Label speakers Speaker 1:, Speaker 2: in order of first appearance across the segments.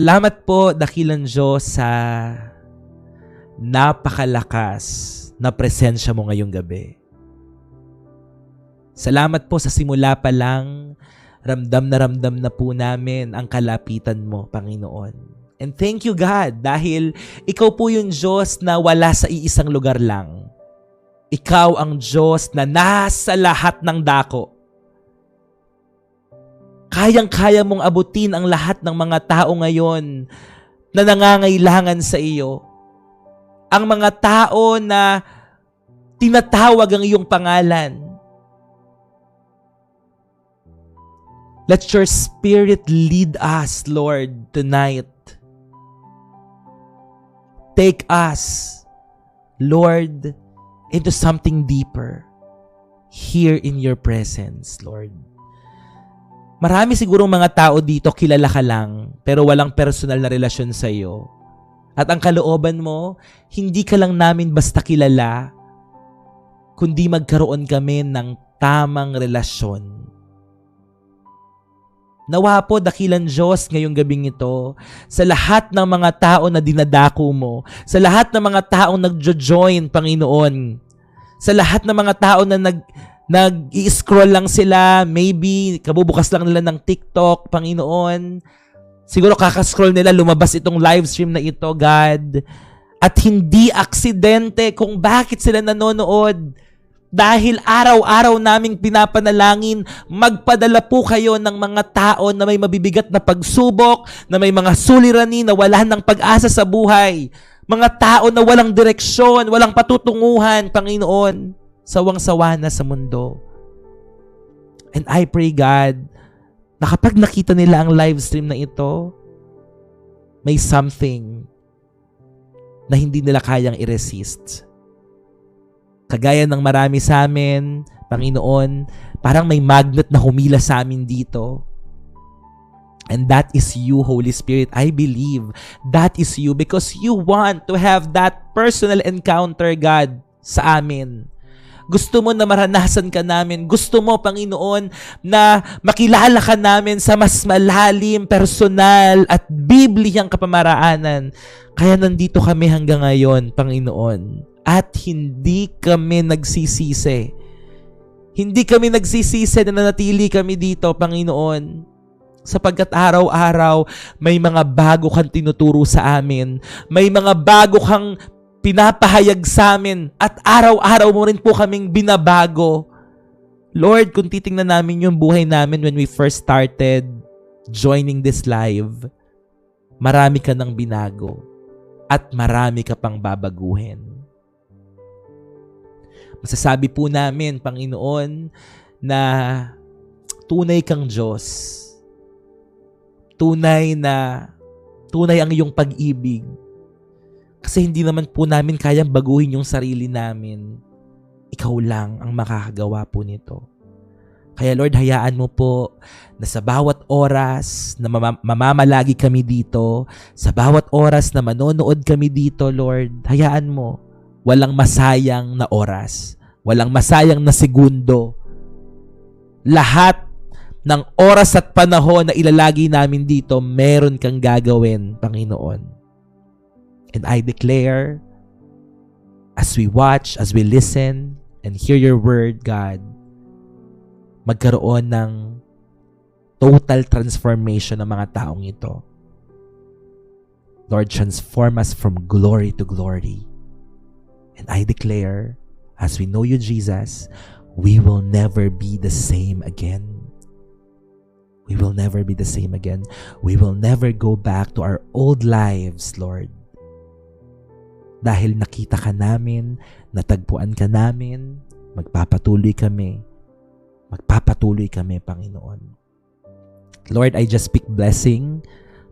Speaker 1: Salamat po, dakilang Diyos, sa napakalakas na presensya mo ngayong gabi. Salamat po sa simula pa lang, ramdam na po namin ang kalapitan mo, Panginoon. And thank you, God, dahil ikaw po yung Diyos na wala sa iisang lugar lang. Ikaw ang Diyos na nasa lahat ng dako. Kayang-kaya mong abutin ang lahat ng mga tao ngayon na nangangailangan sa iyo. Ang mga tao na tinatawag ang iyong pangalan. Let your Spirit lead us, Lord, tonight. Take us, Lord, into something deeper here in your presence, Lord. Marami sigurong mga tao dito kilala ka lang pero walang personal na relasyon sa iyo. At ang kalooban mo, hindi ka lang namin basta kilala, kundi magkaroon kami ng tamang relasyon. Nawa po, dakilang Diyos, ngayong gabing ito, sa lahat ng mga tao na dinadako mo, sa lahat ng mga taong nagjo-join, Panginoon, sa lahat ng mga tao na nag-i-scroll lang sila, maybe kabubukas lang nila ng TikTok, Panginoon. Siguro kakascroll nila, lumabas itong live stream na ito, God. At hindi aksidente kung bakit sila nanonood. Dahil araw-araw naming pinapanalangin, magpadala po kayo ng mga tao na may mabibigat na pagsubok, na may mga suliranin, na wala ng pag-asa sa buhay. Mga tao na walang direksyon, walang patutunguhan, Panginoon. Sawang-sawa na sa mundo. And I pray, God, na kapag nakita nila ang live stream na ito, may something na hindi nila kayang i-resist. Kagaya ng marami sa amin, Panginoon, parang may magnet na humila sa amin dito. And that is you, Holy Spirit. I believe that is you because you want to have that personal encounter, God, sa amin. Gusto mo na maranasan ka namin. Gusto mo, Panginoon, na makilala ka namin sa mas malalim, personal, at bibliyang kapamaraanan. Kaya nandito kami hanggang ngayon, Panginoon. At hindi kami nagsisisi. Hindi kami nagsisisi na nanatili kami dito, Panginoon. Sapagkat araw-araw, may mga bago kang tinuturo sa amin. May mga bago kang pinapahayag sa amin at araw-araw mo rin po kaming binabago. Lord, kung titingnan namin yung buhay namin when we first started joining this live, marami ka nang binago at marami ka pang babaguhin. Masasabi po namin, Panginoon, na tunay kang Diyos. Tunay ang iyong pag-ibig. Kasi hindi naman po namin kayang baguhin yung sarili namin. Ikaw lang ang makakagawa po nito. Kaya Lord, hayaan mo po na sa bawat oras na mamamalagi kami dito, sa bawat oras na manonood kami dito, Lord, hayaan mo, walang masayang na oras, walang masayang na segundo. Lahat ng oras at panahon na ilalagay namin dito, meron kang gagawin, Panginoon. And I declare, as we watch, as we listen, and hear your word, God, magkaroon ng total transformation ng mga taong ito. Lord, transform us from glory to glory. And I declare, as we know you, Jesus, we will never be the same again. We will never be the same again. We will never go back to our old lives, Lord. Dahil nakita ka namin, natagpuan ka namin, magpapatuloy kami, Panginoon. Lord, I just speak blessing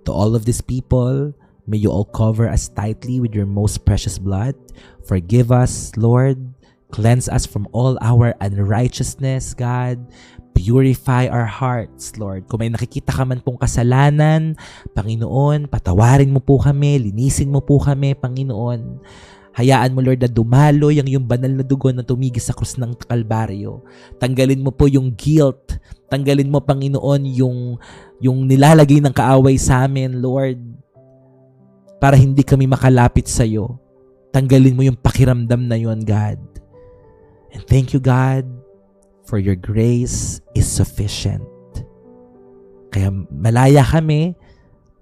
Speaker 1: to all of these people. May you all cover us tightly with your most precious blood. Forgive us, Lord. Cleanse us from all our unrighteousness, God. Purify our hearts, Lord. Kung may nakikita ka man pong kasalanan, Panginoon, patawarin mo po kami, linisin mo po kami, Panginoon. Hayaan mo, Lord, na dumaloy ang iyong banal na dugo na tumigis sa krus ng Kalbaryo. Tanggalin mo po yung guilt. Tanggalin mo, Panginoon, yung nilalagay ng kaaway sa amin, Lord, para hindi kami makalapit sa iyo. Tanggalin mo yung pakiramdam na yun, God. And thank you, God, for your grace is sufficient. Kaya malaya kami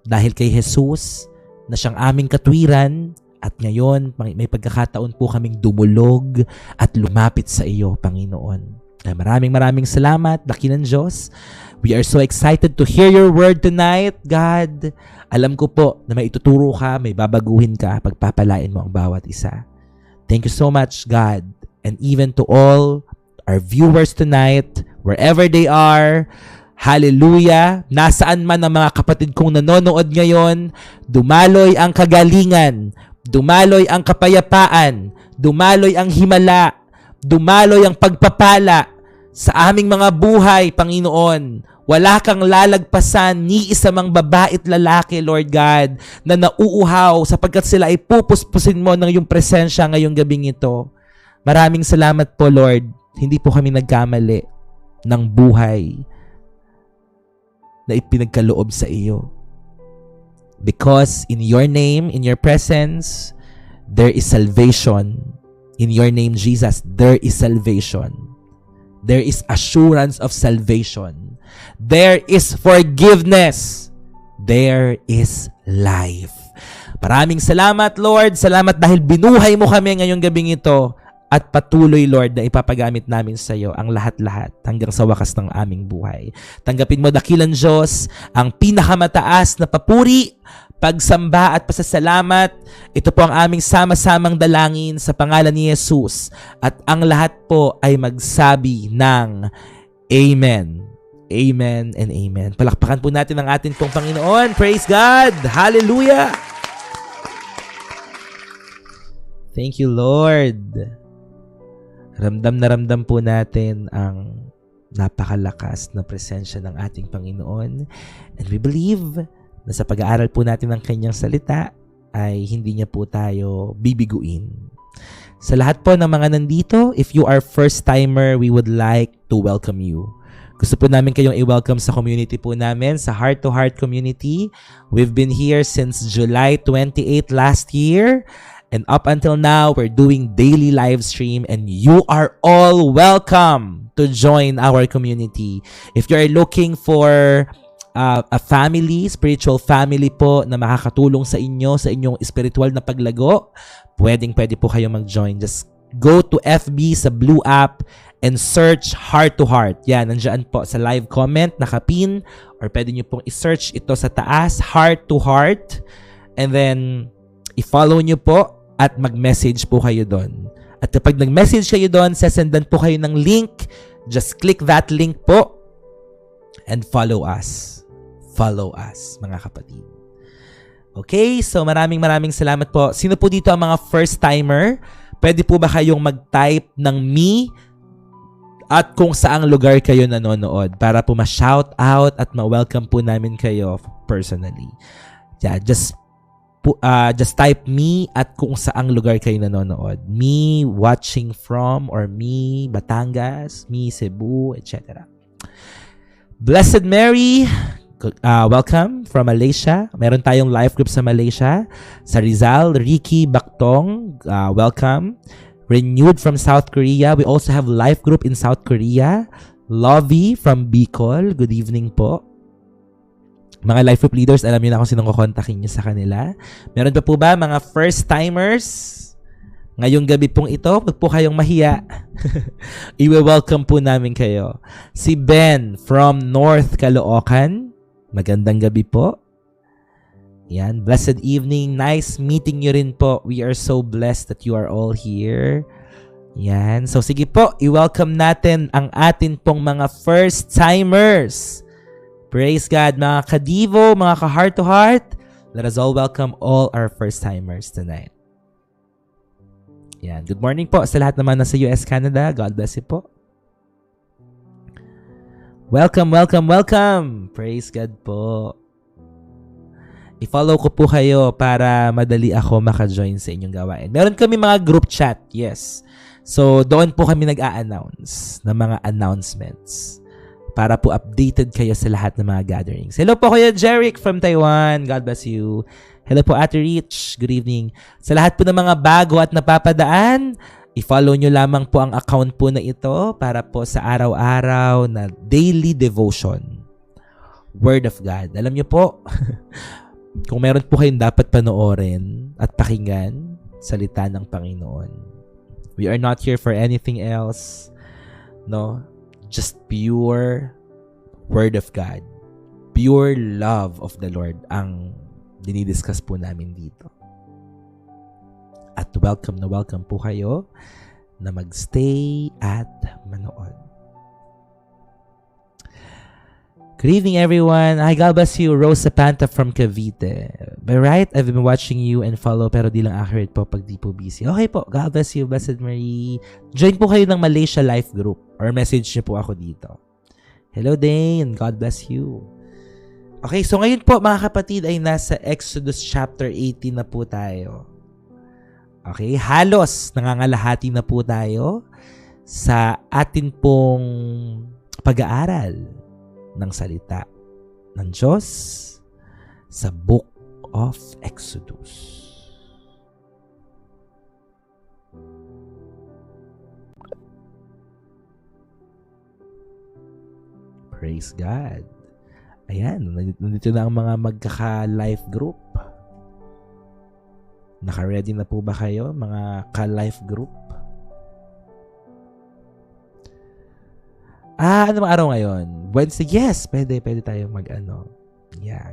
Speaker 1: dahil kay Jesus na siyang aming katwiran. At ngayon, may pagkakataon po kaming dumulog at lumapit sa iyo, Panginoon. Kaya maraming salamat, dakilang Diyos. We are so excited to hear your word tonight, God. Alam ko po na may ituturo ka, may babaguhin ka, pagpapalain mo ang bawat isa. Thank you so much, God. And even to all our viewers tonight, wherever they are, hallelujah, nasaan man ang mga kapatid kong nanonood ngayon, dumaloy ang kagalingan, dumaloy ang kapayapaan, dumaloy ang himala, dumaloy ang pagpapala sa aming mga buhay, Panginoon. Wala kang lalagpasan ni isa mang babae at lalaki, Lord God, na nauuhaw sapagkat sila ay pupuspusin mo ng iyong presensya ngayong gabing ito. Maraming salamat po, Lord. Hindi po kami nagkamali ng buhay na ipinagkaloob sa iyo. Because in your name, in your presence, there is salvation. In your name, Jesus, there is salvation. There is assurance of salvation. There is forgiveness. There is life. Maraming salamat, Lord. Salamat dahil binuhay mo kami ngayong gabing ito. At patuloy, Lord, na ipapagamit namin sa iyo ang lahat-lahat hanggang sa wakas ng aming buhay. Tanggapin mo, dakilang Diyos, ang pinakamataas na papuri, pagsamba at pasasalamat. Ito po ang aming sama-samang dalangin sa pangalan ni Jesus. At ang lahat po ay magsabi ng Amen. Amen and Amen. Palakpakan po natin ang ating pong Panginoon. Praise God! Hallelujah! Thank you, Lord. Ramdam na ramdam po natin ang napakalakas na presensya ng ating Panginoon. And we believe na sa pag-aaral po natin ng kanyang salita ay hindi niya po tayo bibiguin. Sa lahat po ng mga nandito, if you are first-timer, we would like to welcome you. Gusto po namin kayong i-welcome sa community po namin, sa Heart to Heart community. We've been here since July 28 last year. And up until now, we're doing daily live stream and you are all welcome to join our community. If you're looking for a family, spiritual family po na makakatulong sa inyong spiritual na paglago, pwede po kayo mag-join. Just go to FB sa Blue app and search Heart to Heart. Yan, nandiyan po sa live comment, nakapin, or pwede nyo pong i-search ito sa taas, Heart to Heart. And then, i-follow nyo po at mag-message po kayo doon. At kapag nag-message kayo doon, sasendan po kayo ng link. Just click that link po and follow us. Follow us, mga kapatid. Okay, so maraming salamat po. Sino po dito ang mga first-timer? Pwede po ba kayong mag-type ng me at kung saang lugar kayo nanonood para po ma-shout out at ma-welcome po namin kayo personally. Yeah, just type me at kung saang lugar kayo nanonood. Me watching from, or me Batangas, me Cebu, etc. Blessed Mary, welcome from Malaysia. Meron tayong life group sa Malaysia. Sa Rizal, Ricky Baktong, welcome. Renewed from South Korea. We also have life group in South Korea. Lovey from Bicol, good evening po. Mga life group leaders, alam niyo na kung sinong kukontakin niyo sa kanila. Meron pa po ba mga first-timers? Ngayong gabi pong ito, wag po kayong mahiya. I-welcome po namin kayo. Si Ben from North Caloocan. Magandang gabi po. Yan, blessed evening. Nice meeting you rin po. We are so blessed that you are all here. Yan. So sige po, i-welcome natin ang atin pong mga first-timers. Praise God, mga ka-Divo, mga ka-Heart to Heart. Let us all welcome all our first-timers tonight. Yan. Good morning po sa lahat naman nasa US, Canada. God bless you po. Welcome. Praise God po. I-follow ko po kayo para madali ako maka-join sa inyong gawain. Meron kami mga group chat, yes. So, doon po kami nag-a-announce ng mga announcements para po updated kayo sa lahat ng mga gatherings. Hello po Kuya Jeric from Taiwan. God bless you. Hello po Ate Rich. Good evening. Sa lahat po ng mga bago at napapadaan, i-follow nyo lamang po ang account po na ito para po sa araw-araw na daily devotion. Word of God. Alam nyo po, kung meron po kayong dapat panoorin at pakinggan, salita ng Panginoon. We are not here for anything else. No? Just pure Word of God. Pure love of the Lord ang dinidiscuss po namin dito. At welcome na welcome po kayo na magstay at manood. Good evening, everyone. Hi, God bless you. Rose Sapanta from Cavite. By right, I've been watching you and follow pero di lang accurate po pag di po busy. Okay po. God bless you, Blessed Marie. Join po kayo ng Malaysia Life Group or message niyo po ako dito. Hello, Dane. God bless you. Okay, so ngayon po, mga kapatid, ay nasa Exodus chapter 18 na po tayo. Okay, halos nangangalahati na po tayo sa atin pong pag-aaral ng salita ng Diyos sa Book of Exodus. Praise God. Ayan, nandito na ang mga magkaka-life group. Naka-ready na po ba kayo, mga ka-life group? Ano bang araw ngayon? Wednesday? Yes, pwede tayo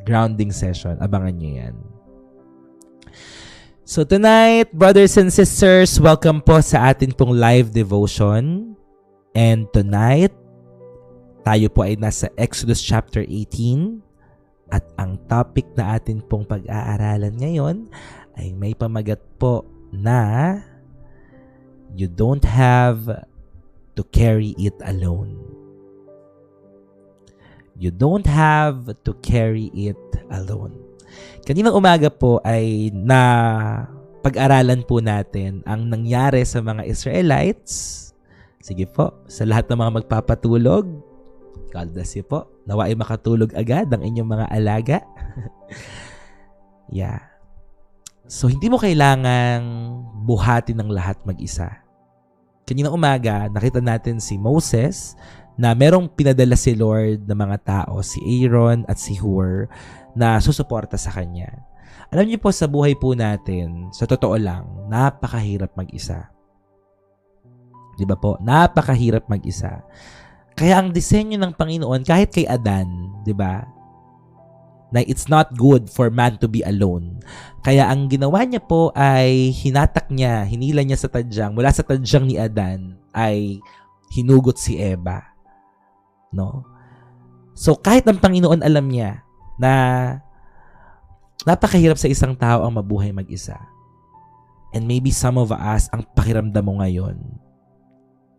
Speaker 1: grounding session. Abangan nyo yan. So tonight, brothers and sisters, welcome po sa atin pong live devotion. And tonight, tayo po ay nasa Exodus chapter 18. At ang topic na atin pong pag-aaralan ngayon ay may pamagat po na you don't have to carry it alone. You don't have to carry it alone. Kaninang umaga po ay pag-aralan po natin ang nangyari sa mga Israelites. Sige po, sa lahat ng mga magpapatulog, God bless you po. Nawa ay makatulog agad ang inyong mga alaga. Yeah. So, hindi mo kailangang buhatin ng lahat mag-isa. Kaninang umaga, nakita natin si Moses na merong pinadala si Lord ng mga tao, si Aaron at si Hur, na susuporta sa kanya. Alam niyo po, sa buhay po natin, sa totoo lang, napakahirap mag-isa. Di ba po? Napakahirap mag-isa. Kaya ang disenyo ng Panginoon, kahit kay Adan, di ba? Na it's not good for man to be alone. Kaya ang ginawa niya po ay hinila niya sa tadyang, mula sa tadyang ni Adan, ay hinugot si Eva. No? So, kahit ang Panginoon alam niya na napakahirap sa isang tao ang mabuhay mag-isa. And maybe some of us, ang pakiramdam mo ngayon,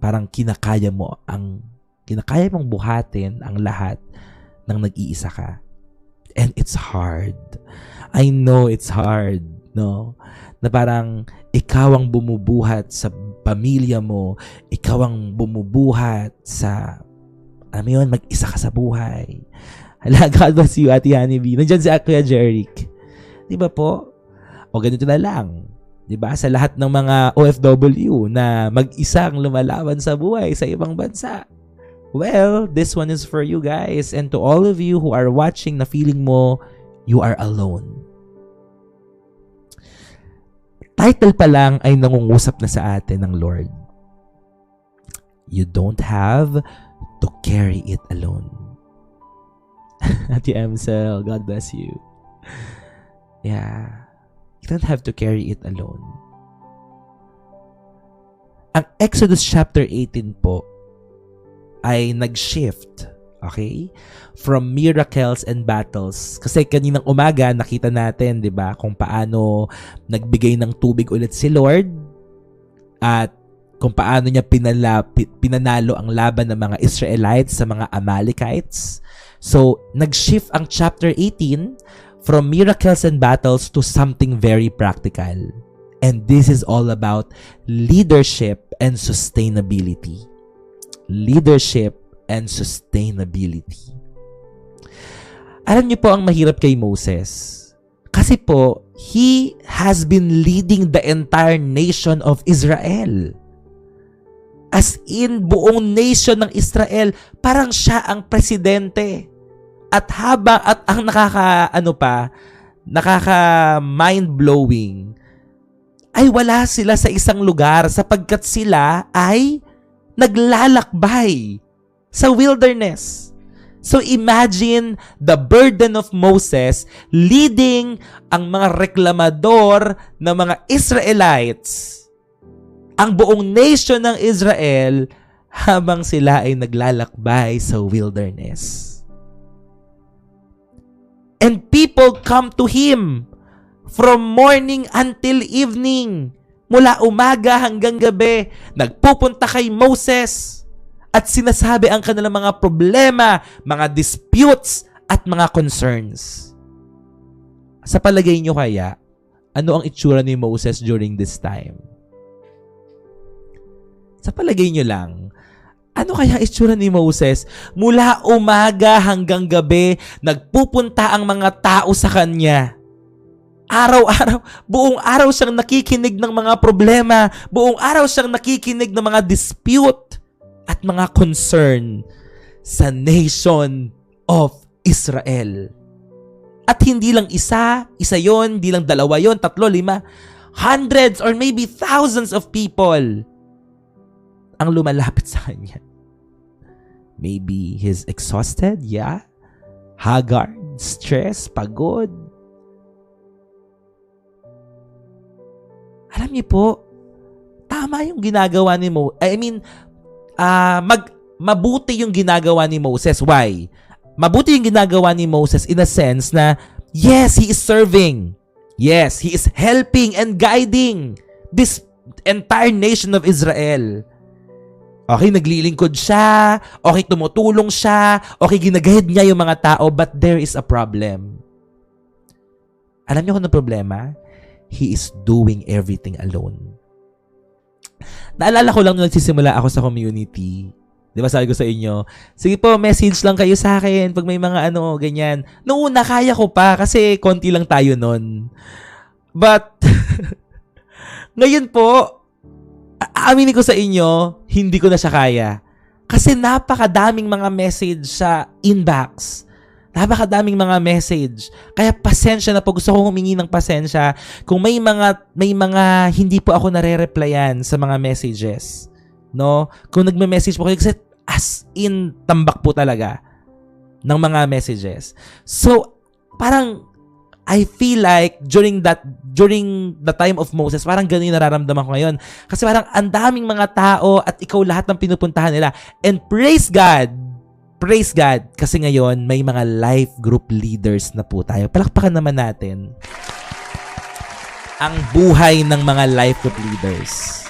Speaker 1: parang kinakaya mong buhatin ang lahat ng nag-iisa ka. And it's hard. I know it's hard, no? Na parang ikaw ang bumubuhat sa pamilya mo, ikaw ang bumubuhat sa, alam mo yun, mag-isa ka sa buhay. Hala, God bless you, Ate Honeybee. Nandiyan si Kuya Jeric. Di ba po? O ganito na lang. Di ba? Sa lahat ng mga OFW na mag-isang lumalaban sa buhay sa ibang bansa. Well, this one is for you guys. And to all of you who are watching na feeling mo, you are alone. Title pa lang ay nangungusap na sa atin ng Lord. You don't have to carry it alone. Ate Amsel, God bless you. Yeah. You don't have to carry it alone. Ang Exodus chapter 18 po ay nag-shift, okay? From miracles and battles. Kasi kaninang umaga, nakita natin, di ba, kung paano nagbigay ng tubig ulit si Lord at kung paano niya pinanalo ang laban ng mga Israelites sa mga Amalekites. So, nag-shift ang chapter 18 from miracles and battles to something very practical. And this is all about leadership and sustainability. Leadership and sustainability. Alam niyo po ang mahirap kay Moses. Kasi po, he has been leading the entire nation of Israel. As in, buong nation ng Israel, parang siya ang presidente. At ang nakaka-mind-blowing, ay wala sila sa isang lugar sapagkat sila ay naglalakbay sa wilderness. So imagine the burden of Moses leading ang mga reklamador na mga Israelites, ang buong nation ng Israel, habang sila ay naglalakbay sa wilderness. And people come to him from morning until evening. Mula umaga hanggang gabi, nagpupunta kay Moses at sinasabi ang kanilang mga problema, mga disputes, at mga concerns. Sa palagay nyo kaya, ano ang itsura ni Moses during this time? Sa palagay nyo lang, ano kaya itsura ni Moses? Mula umaga hanggang gabi, nagpupunta ang mga tao sa kanya. Araw-araw, buong araw siyang nakikinig ng mga problema, buong araw siyang nakikinig ng mga dispute at mga concern sa nation of Israel. At hindi lang isa yon, hindi lang dalawa yon, 3, 5, hundreds or maybe thousands of people ang lumalapit sa kanya. Maybe he's exhausted, yeah. Haggard, stress, pagod. Alam niyo po, tama yung ginagawa ni Moses. Mabuti yung ginagawa ni Moses. Why? Mabuti yung ginagawa ni Moses in a sense na, yes, he is serving. Yes, he is helping and guiding this entire nation of Israel. Okay, naglilingkod siya. Okay, tumutulong siya. Okay, ginagahid niya yung mga tao. But there is a problem. Alam niyo kung ano problema? He is doing everything alone. Naalala ko lang nung nagsisimula ako sa community. Di ba sabi ko sa inyo, sige po, message lang kayo sa akin pag may mga ganyan. Noong una, kaya ko pa kasi konti lang tayo nun. But, ngayon po, aaminin ko sa inyo, hindi ko na siya kaya. Kasi napakadaming mga message sa inbox. Napakadaming mga message. Kaya pasensya na po. Gusto ko humingi ng pasensya kung may mga hindi po ako nare-replyan sa mga messages. No? Kung nagme-message po kayo, kasi as in tambak po talaga ng mga messages. So, parang I feel like during the time of Moses, parang ganun yung nararamdaman ko ngayon. Kasi parang ang daming mga tao at ikaw lahat ng pinupuntahan nila. And praise God, kasi ngayon may mga life group leaders na po tayo. Palakpakan naman natin ang buhay ng mga life group leaders.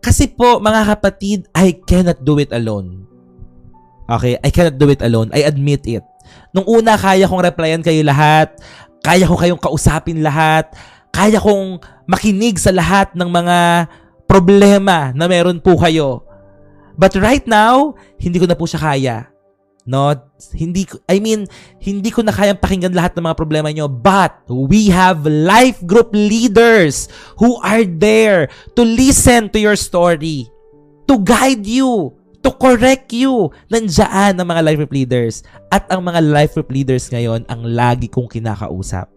Speaker 1: Kasi po, mga kapatid, I cannot do it alone. Okay? I cannot do it alone. I admit it. Nung una, kaya kong replyan kayo lahat. Kaya ko kayong kausapin lahat. Kaya kong makinig sa lahat ng mga problema na meron po kayo. But right now, hindi ko na po siya kaya. No? Hindi ko na kayang pakinggan lahat ng mga problema nyo. But we have life group leaders who are there to listen to your story, to guide you, to correct you. Nandiyan ang mga life group leaders. At ang mga life group leaders ngayon ang lagi kong kinakausap.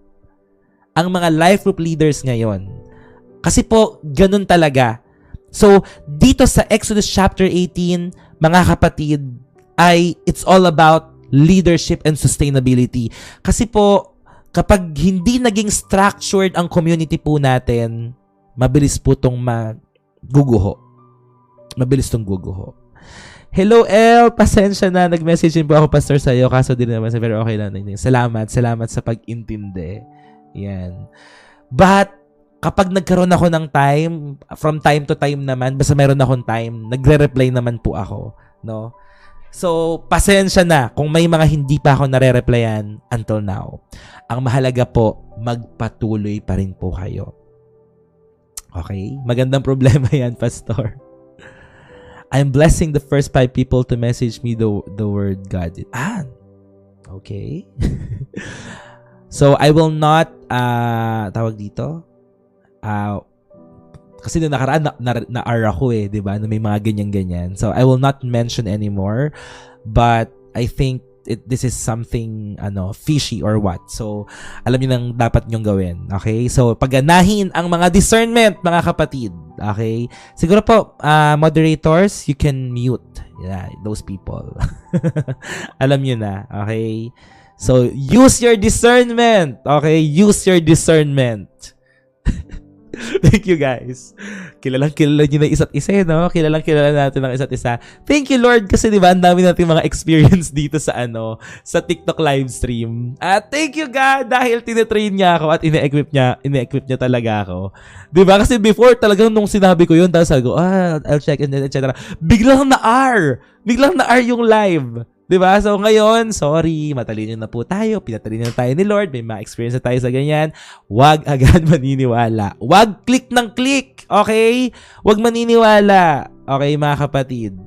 Speaker 1: Ang mga life group leaders ngayon. Kasi po, ganun talaga. So, dito sa Exodus chapter 18, mga kapatid, it's all about leadership and sustainability. Kasi po, kapag hindi naging structured ang community po natin, mabilis po itong maguguho. Mabilis itong guguho. Hello, El. Pasensya na. Nag-message din po ako, Pastor, sa'yo. Kaso din naman, pero okay lang. Salamat sa pag-intindi. Yan. But, kapag nagkaroon ako ng time, from time to time naman, basta meron akong time, nagre-reply naman po ako, no? So, pasensya na kung may mga hindi pa ako nare-replyan until now. Ang mahalaga po, magpatuloy pa rin po kayo. Okay? Magandang problema yan, Pastor. I'm blessing the first 5 people to message me the word God. Okay. So, I will not, tawag dito, kasi nung nakaraan, na-R ako di ba? Na may mga ganyan-ganyan. So, I will not mention anymore. But, I think, this is something, fishy or what. So, alam niyo nang dapat niyong gawin. Okay? So, pagganahin ang mga discernment, mga kapatid. Okay? Siguro po, moderators, you can mute. Yeah, those people. Alam niyo na. Okay? So, use your discernment. Okay? Use your discernment. Thank you, guys. Kilala nyo na isa't isa, no? Kilala natin ng isa't isa. Thank you, Lord, kasi di ba, ang dami natin mga experience dito sa sa TikTok live stream. At thank you, God, dahil tinetrain niya ako at ine-equip niya talaga ako. Di ba? Kasi before, talagang nung sinabi ko yun, tapos sabi ko, I'll check and then, etc. Biglang na-R yung live. Diba? So ngayon, sorry, matalino na po tayo. Pinatalino na tayo ni Lord. May ma-experience na tayo sa ganyan. Huwag agad maniniwala. Huwag click ng click. Okay? Huwag maniniwala. Okay, mga kapatid?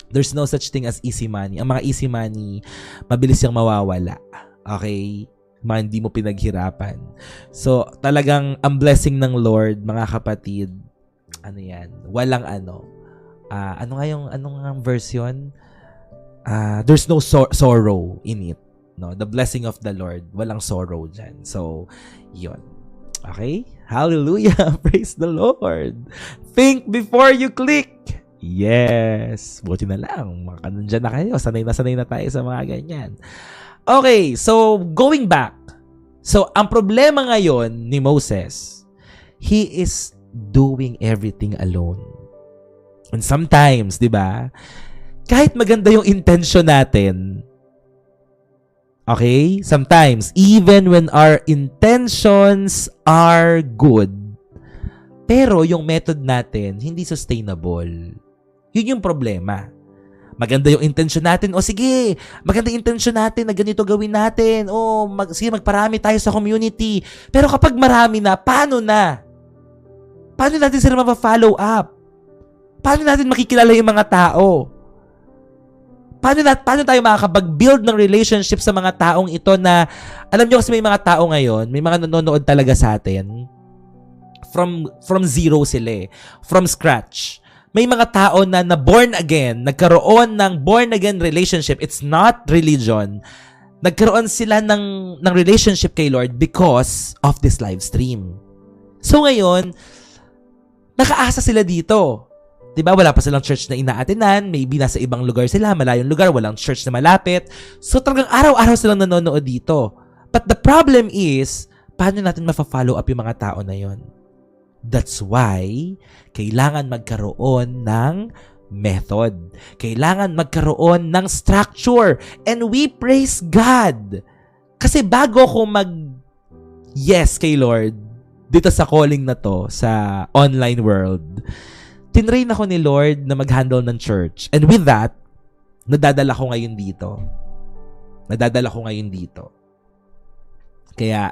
Speaker 1: There's no such thing as easy money. Ang mga easy money, mabilis yung mawawala. Okay? Mga hindi mo pinaghirapan. So, talagang ang blessing ng Lord, mga kapatid, yan? Walang ano nga yung version? There's no sorrow in it. No, the blessing of the Lord, walang sorrow dyan. So, yun. Okay? Hallelujah! Praise the Lord! Think before you click! Yes! Buti na lang. Nandyan na kayo. Sanay na tayo sa mga ganyan. Okay, so, going back. So, ang problema ngayon ni Moses, he is doing everything alone. And sometimes, di ba, kahit maganda yung intention natin, okay? Sometimes, even when our intentions are good, pero yung method natin, hindi sustainable. Yun yung problema. Maganda yung intention natin. O sige, maganda yung intention natin na ganito gawin natin. O sige, magparami tayo sa community. Pero kapag marami na, paano na? Paano natin sila ma-follow up? Paano natin makikilala yung mga tao? Paano tayo makakapag-build ng relationship sa mga taong ito na, alam nyo kasi may mga tao ngayon, may mga nanonood talaga sa atin, from zero sila from scratch. May mga tao na born again, nagkaroon ng born again relationship. It's not religion. Nagkaroon sila ng relationship kay Lord because of this live stream. So ngayon, nakaasa sila dito. Diba? Wala pa silang church na ina-attenan. Maybe nasa ibang lugar sila, malayong lugar, walang church na malapit. So talagang araw-araw silang nanonood dito. But the problem is, paano natin ma-follow up yung mga tao na yon? That's why, kailangan magkaroon ng method. Kailangan magkaroon ng structure. And we praise God. Kasi bago ko yes kay Lord, dito sa calling na to, sa online world, tinrain ako ni Lord na mag-handle ng church. And with that, nadadala ko ngayon dito. Kaya,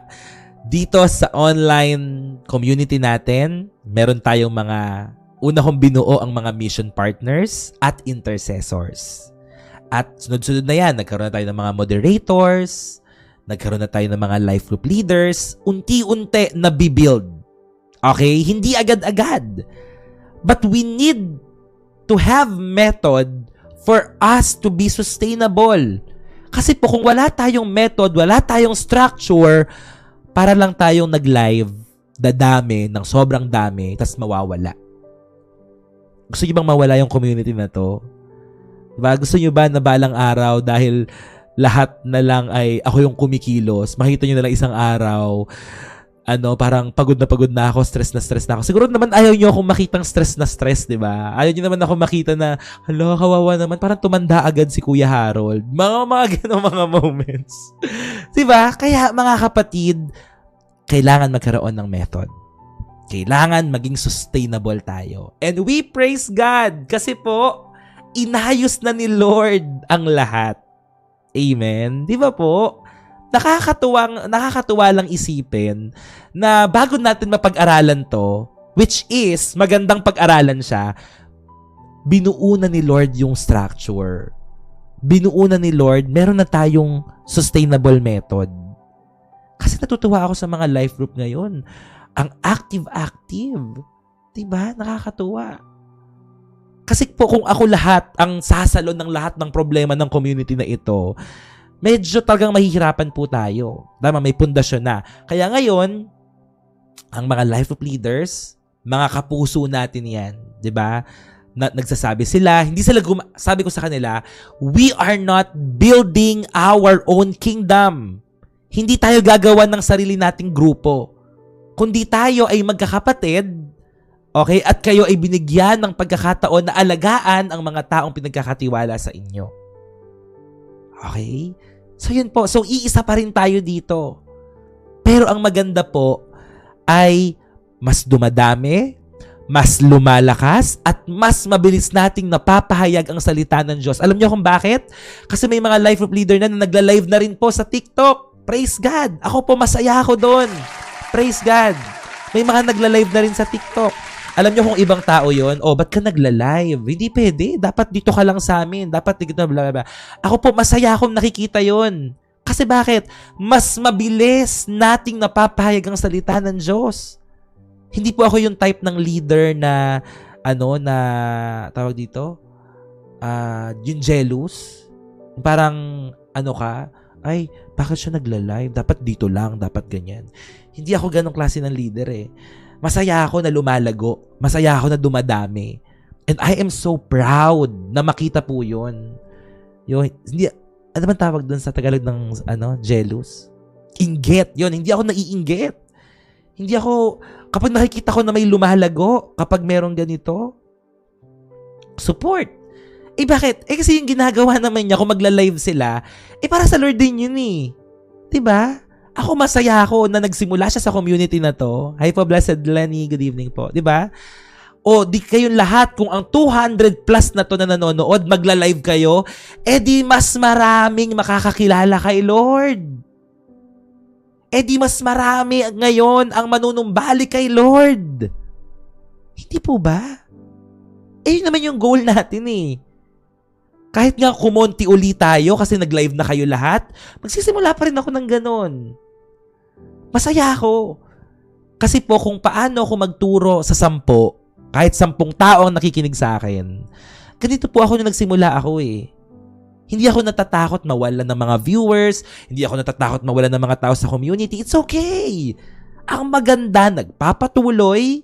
Speaker 1: dito sa online community natin, meron tayong una kong binuo ang mga mission partners at intercessors. At sunod-sunod na yan, nagkaroon na tayo ng mga moderators, nagkaroon na tayo ng mga life group leaders, unti-unti na bibuild. Okay? Hindi agad-agad. But we need to have method for us to be sustainable. Kasi po kung wala tayong method, wala tayong structure, para lang tayong nag-live, dadami ng sobrang dami, tas mawawala. Gusto niyo bang mawala yung community na to? Diba? Gusto niyo ba na balang araw dahil lahat na lang ay ako yung kumikilos, makita niyo na lang isang araw, parang pagod na ako, stress na ako. Siguro naman ayaw niyo akong makitang stress, di ba? Ayaw niyo naman ako makita na, hala, kawawa naman, parang tumanda agad si Kuya Harold. Mga ganong mga moments. Di ba? Kaya mga kapatid, kailangan magkaroon ng method. Kailangan maging sustainable tayo. And we praise God kasi po, inayos na ni Lord ang lahat. Amen? Di ba po? Nakakatuwa lang isipin na bago natin mapag-aralan to, which is magandang pag-aralan siya, binuo na ni Lord yung structure. Binuo na ni Lord, meron na tayong sustainable method. Kasi natutuwa ako sa mga life group ngayon. Ang active. Diba? Nakakatuwa. Kasi po kung ako lahat ang sasalo ng lahat ng problema ng community na ito, medyo talagang mahihirapan po tayo. Tama, may pundasyon na. Kaya ngayon, ang mga life group leaders, mga kapuso natin yan. Diba? Nagsasabi sila, hindi sila sabi ko sa kanila, we are not building our own kingdom. Hindi tayo gagawa ng sarili nating grupo. Kundi tayo ay magkakapatid, okay, at kayo ay binigyan ng pagkakataon na alagaan ang mga taong pinagkakatiwala sa inyo. Okay? So yun po, so iisa pa rin tayo dito. Pero ang maganda po ay mas dumadami, mas lumalakas, at mas mabilis nating napapahayag ang salita ng Diyos. Alam niyo kung bakit? Kasi may mga life group leader na nagla-live na rin po sa TikTok. Praise God! Ako po, masaya ako doon. Praise God! May mga nagla-live na rin sa TikTok. Alam niyo kung ibang tao yon, ba't ka nagla-live? Hindi pwede. Dapat dito ka lang sa amin. Dapat dito, bla bla bla. Ako po, masaya akong nakikita yon. Kasi bakit? Mas mabilis nating napapahayag ang salita ng Diyos. Hindi po ako yung type ng leader na tawag dito, yung jealous. Parang, ay, bakit siya nagla-live? Dapat dito lang, dapat ganyan. Hindi ako ganong klase ng leader eh. Masaya ako na lumalago. Masaya ako na dumadami. And I am so proud na makita po yun. Ano man tawag dun sa Tagalog ng, jealous? Inggit. Yun, hindi ako naiinggit. Hindi ako, kapag nakikita ko na may lumalago, kapag merong ganito, support. Bakit? Kasi yung ginagawa naman niya, kung magla-live sila, para sa Lord din yun eh. Diba? Ako masaya ako na nagsimula siya sa community na to. Hi po, Blessed Lenny. Good evening po. Diba? Di kayong lahat, kung ang 200 plus na to na nanonood, magla-live kayo, di mas maraming makakakilala kay Lord. Di mas marami ngayon ang manunumbalik kay Lord. Hindi po ba? Yun naman yung goal natin eh. Kahit nga kumonti uli tayo kasi nag-live na kayo lahat, magsisimula pa rin ako ng ganon. Masaya ako. Kasi po kung paano ako magturo sa 10, kahit 10 tao ang nakikinig sa akin, ganito po ako nung nagsimula ako eh. Hindi ako natatakot mawalan ng mga viewers, hindi ako natatakot mawalan ng mga tao sa community. It's okay. Ang maganda, nagpapatuloy.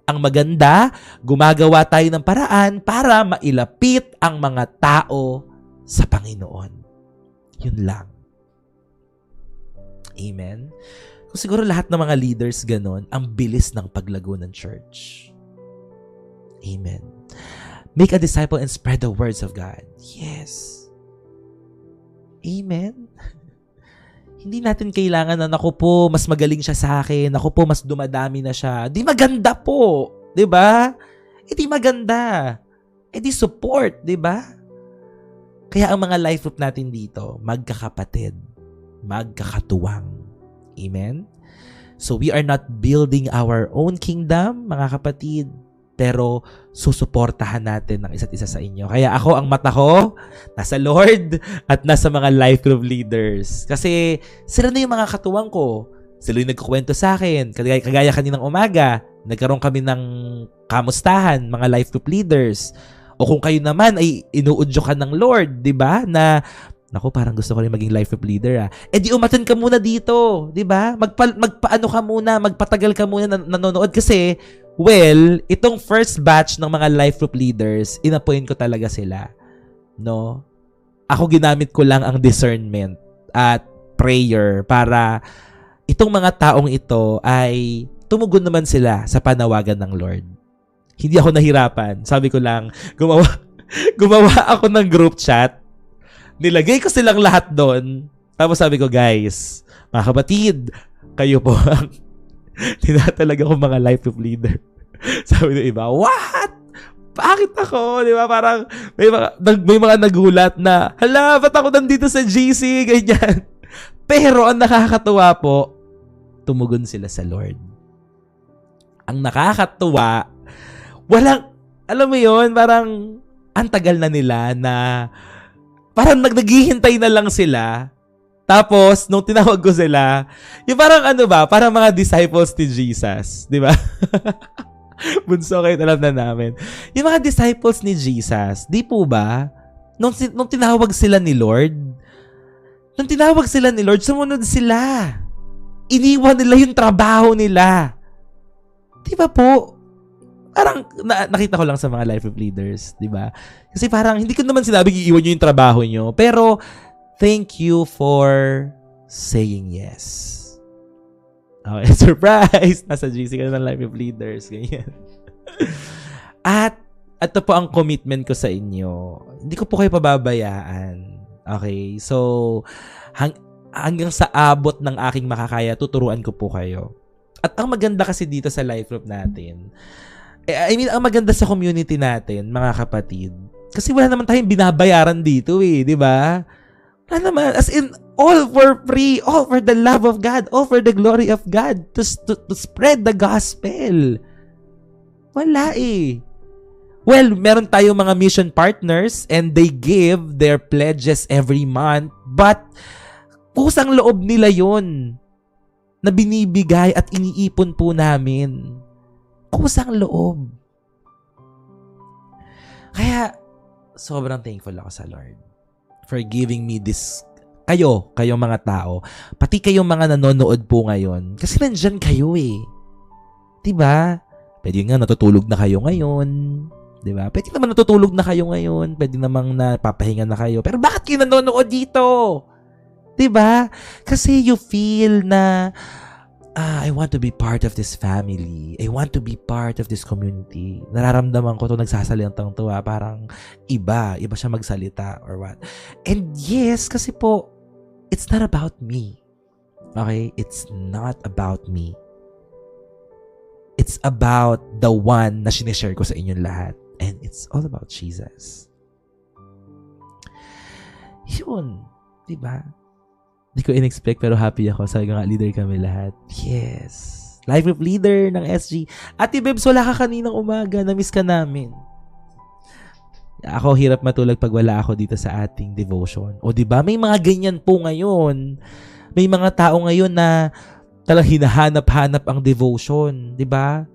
Speaker 1: Ang maganda, gumagawa tayo ng paraan para mailapit ang mga tao sa Panginoon. Yun lang. Amen? Kung siguro lahat ng mga leaders ganon, ang bilis ng paglago ng church. Amen. Make a disciple and spread the words of God. Yes. Amen. Hindi natin kailangan na, naku po, mas magaling siya sa akin. Naku po, mas dumadami na siya. Di maganda po. Di ba? Di maganda. Di support. Di ba? Kaya ang mga life group natin dito, magkakapatid. Magkakatuwang. Amen? So we are not building our own kingdom, mga kapatid. Pero susuportahan natin ng isa't isa sa inyo. Kaya ako, ang mata ko, nasa Lord at nasa mga life group leaders. Kasi sila na yung mga katuwang ko. Sila yung nagkukwento sa akin. Kagaya kaninang umaga, nagkaroon kami ng kamustahan, mga life group leaders. O kung kayo naman ay inuudyo ka ng Lord, di ba? Na, naku, parang gusto ko rin maging life group leader. Di umattend ka muna dito, di ba? Magpaano ka muna, magpatagal ka muna nanonood kasi itong first batch ng mga life group leaders, inappoint ko talaga sila. No? Ako ginamit ko lang ang discernment at prayer para itong mga taong ito ay tumugon naman sila sa panawagan ng Lord. Hindi ako nahirapan. Sabi ko lang, gumawa ako ng group chat. Nilagay ko silang lahat doon. Tapos sabi ko, guys, mga kapatid, kayo po ang tinatalaga ko mga life group leader. Sabi ng iba, what? Bakit ako? Di ba? Parang may mga nagulat na, hala, ba't ako nandito sa GC? Ganyan. Pero ang nakakatuwa po, tumugon sila sa Lord. Ang nakakatuwa, walang, alam mo yun, parang ang tagal na nila na parang naghihintay na lang sila. Tapos, nung tinawag ko sila, yung parang ano ba, parang mga disciples ni Jesus. Di ba? Bunso kayo, alam na namin. Yung mga disciples ni Jesus, di po ba? Nung tinawag sila ni Lord, sumunod sila. Iniwan nila yung trabaho nila. Di ba po? Parang nakita ko lang sa mga life of leaders, di ba? Kasi parang hindi ko naman sinabing iiwan nyo yung trabaho nyo. Pero, thank you for saying yes. Okay, surprise! Nasa GC ka na ng life of leaders. Ganyan. At, ito po ang commitment ko sa inyo. Hindi ko po kayo pababayaan. Okay? So, hanggang sa abot ng aking makakaya, tuturuan ko po kayo. At ang maganda kasi dito sa life group natin, ang maganda sa community natin, mga kapatid, kasi wala naman tayong binabayaran dito di ba? Wala naman. As in, all for free, all for the love of God, all for the glory of God, to spread the gospel. Wala Well, meron tayong mga mission partners and they give their pledges every month, but kusang loob nila yon na binibigay at iniipon po namin. Kusang loob. Kaya, sobrang thankful ako sa Lord for giving me this, kayong mga tao, pati kayong mga nanonood po ngayon, kasi nandyan kayo diba? Pwede nga natutulog na kayo ngayon, diba? Pwede naman natutulog na kayo ngayon, pwede namang napapahinga na kayo, pero bakit kayo nanonood dito? Diba? Kasi you feel na, I want to be part of this family. I want to be part of this community. Nararamdaman ko nagsasalitang tuwa, parang iba siya magsalita or what. And yes, kasi po, it's not about me. Okay? It's not about me. It's about the one na sinishare ko sa inyong lahat. And it's all about Jesus. Yun. Diba? Hindi ko in-expect pero happy ako. Sabi nga, leader kami lahat. Yes. Life group leader ng SG. Ate Bebs, wala ka kaninang umaga. Na-miss ka namin. Ako, hirap matulog pag wala ako dito sa ating devotion. O diba? May mga ganyan po ngayon. May mga tao ngayon na talagang hinahanap-hanap ang devotion. Diba?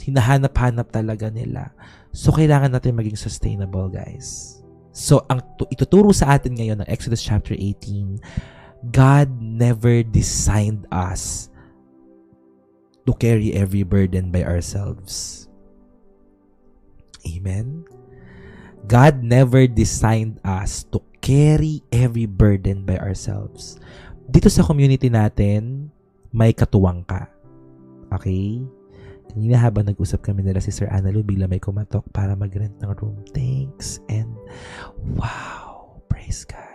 Speaker 1: Hinahanap-hanap talaga nila. So, kailangan natin maging sustainable, guys. So, ang ituturo sa atin ngayon ng Exodus chapter 18, God never designed us to carry every burden by ourselves. Amen? God never designed us to carry every burden by ourselves. Dito sa community natin, may katuwang ka. Okay? Kanina habang nag-usap kami nila si Sir Analu, bigla may kumatok para mag-rent ng room. Thanks. And wow, praise God.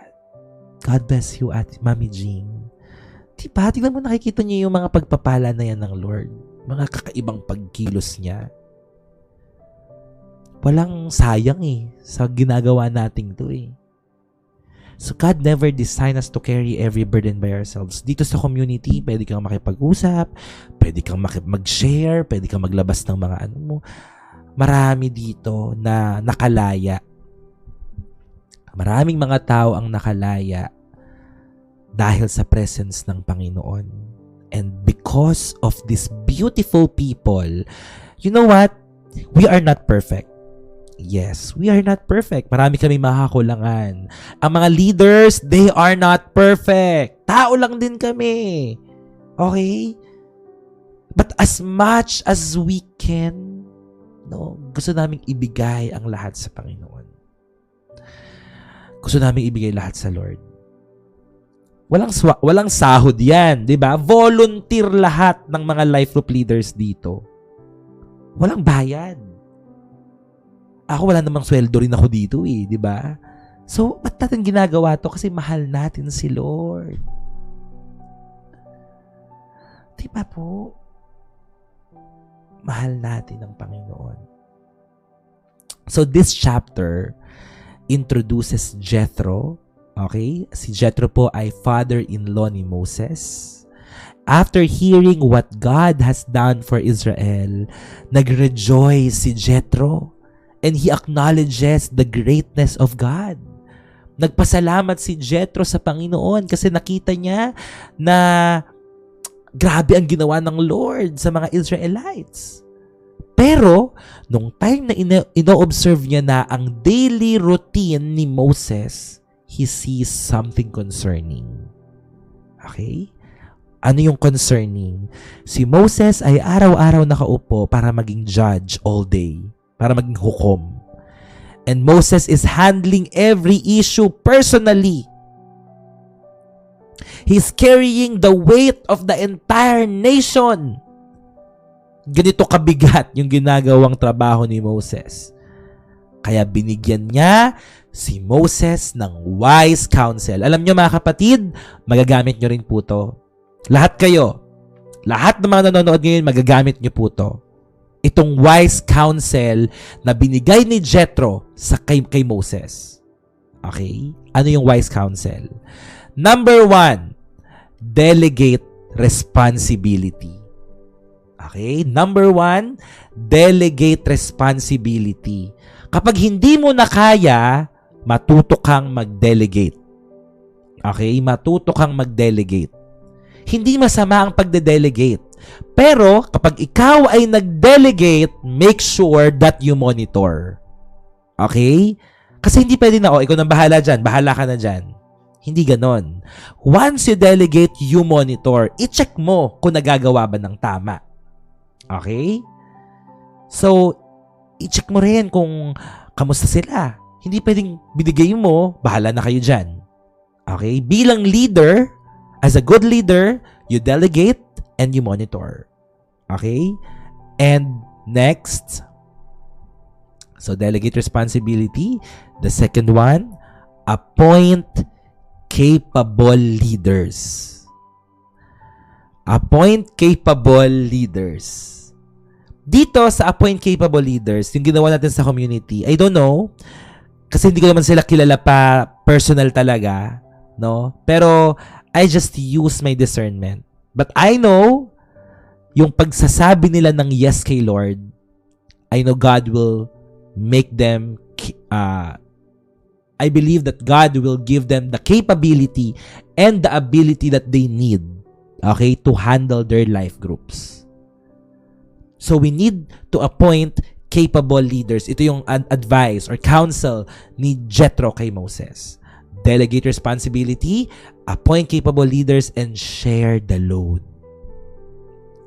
Speaker 1: God bless you at Mami Jean. Diba? Tingnan mo, nakikita niyo yung mga pagpapala na yan ng Lord. Mga kakaibang pagkilos niya. Walang sayang sa ginagawa nating to So God never designed us to carry every burden by ourselves. Dito sa community, pwede kang makipag-usap, pwede kang mag-share, pwede kang maglabas ng mga ano mo. Marami dito na nakalaya. Maraming mga tao ang nakalaya dahil sa presence ng Panginoon. And because of these beautiful people, you know what? We are not perfect. Yes, we are not perfect. Marami kami makakulangan. Ang mga leaders, they are not perfect. Tao lang din kami. Okay? But as much as we can, gusto naming ibigay ang lahat sa Panginoon. Gusto namin ibigay lahat sa Lord. Walang sahod yan, di ba? Volunteer lahat ng mga life group leaders dito. Walang bayad. Ako wala namang sweldo rin ako dito di ba? So, ba't natin ginagawa to? Kasi mahal natin si Lord. Di ba po? Mahal natin ang Panginoon. So this chapter introduces Jethro. Okay? Si Jethro po ay father-in-law ni Moses. After hearing what God has done for Israel, nag-rejoice si Jethro and he acknowledges the greatness of God. Nagpasalamat si Jethro sa Panginoon kasi nakita niya na grabe ang ginawa ng Lord sa mga Israelites. Pero, nung time na ino-observe niya na ang daily routine ni Moses, he sees something concerning. Okay? Ano yung concerning? Si Moses ay araw-araw nakaupo para maging judge all day, para maging hukom. And Moses is handling every issue personally. He's carrying the weight of the entire nation. Ganito kabigat yung ginagawang trabaho ni Moses. Kaya binigyan niya si Moses ng wise counsel. Alam niyo mga kapatid, magagamit niyo rin po to. Lahat kayo, lahat ng mga nanonood ngayon, magagamit niyo po to. Itong wise counsel na binigay ni Jethro kay Moses. Okay? Ano yung wise counsel? Number 1, delegate responsibility. Okay? Number 1, delegate responsibility. Kapag hindi mo na kaya, matuto kang mag-delegate. Okay? Matuto kang mag-delegate. Hindi masama ang pagde-delegate. Pero, kapag ikaw ay nag-delegate, make sure that you monitor. Okay? Kasi hindi pwede na, ikaw nang bahala dyan, bahala ka na dyan. Hindi ganon. Once you delegate, you monitor. I-check mo kung nagagawa ba ng tama. Okay? So, i-check mo rin kung kamusta sila. Hindi pwedeng binigay mo, bahala na kayo dyan. Okay? Bilang leader, as a good leader, you delegate and you monitor. Okay? And next, so delegate responsibility. The second one, appoint capable leaders. Appoint capable leaders. Dito sa appoint capable leaders, yung ginawa natin sa community, I don't know, kasi hindi ko naman sila kilala pa personal talaga, no? Pero I just use my discernment. But I know, yung pagsasabi nila ng yes kay Lord, I know God will make them, I believe that God will give them the capability and the ability that they need, okay, to handle their life groups. So we need to appoint capable leaders. Ito yung advice or counsel ni Jethro kay Moses. Delegate responsibility, appoint capable leaders, and share the load.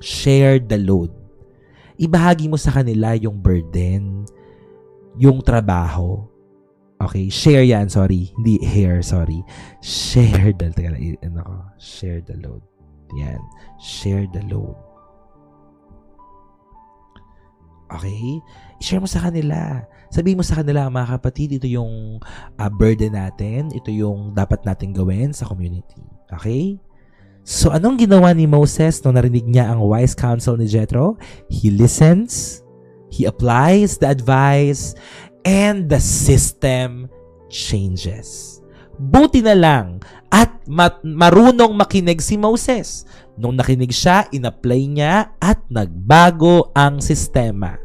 Speaker 1: Share the load. Ibahagi mo sa kanila yung burden, yung trabaho. Okay, share yan, sorry. Hindi hair, sorry. Share the, share the load. Yan, share the load. Okay? I-share mo sa kanila. Sabihin mo sa kanila, mga kapatid, ito yung burden natin. Ito yung dapat natin gawin sa community. Okay? So, anong ginawa ni Moses nung narinig niya ang wise counsel ni Jethro? He listens, he applies the advice, and the system changes. Buti na lang at marunong makinig si Moses. Nung nakinig siya, in-apply niya at nagbago ang sistema.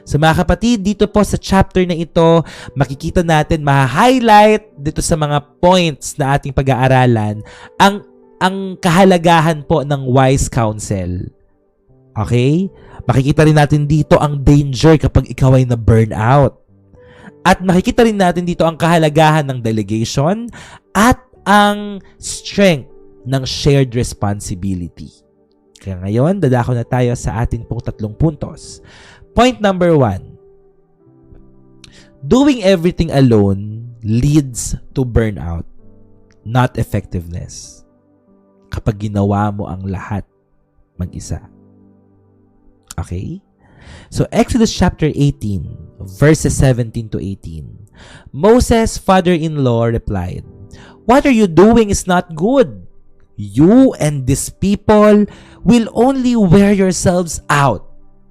Speaker 1: So mga kapatid, dito po sa chapter na ito, makikita natin, ma-highlight dito sa mga points na ating pag-aaralan, ang kahalagahan po ng wise counsel. Okay? Makikita rin natin dito ang danger kapag ikaw ay na-burn out. At makikita rin natin dito ang kahalagahan ng delegation at ang strength ng shared responsibility. Kaya ngayon, dadako na tayo sa ating pong 3 puntos. Point number 1. Doing everything alone leads to burnout, not effectiveness. Kapag ginawa mo ang lahat mag-isa. Okay? So, Exodus chapter 18, verses 17 to 18. Moses' father-in-law replied, "What are you doing is not good. You and this people will only wear yourselves out.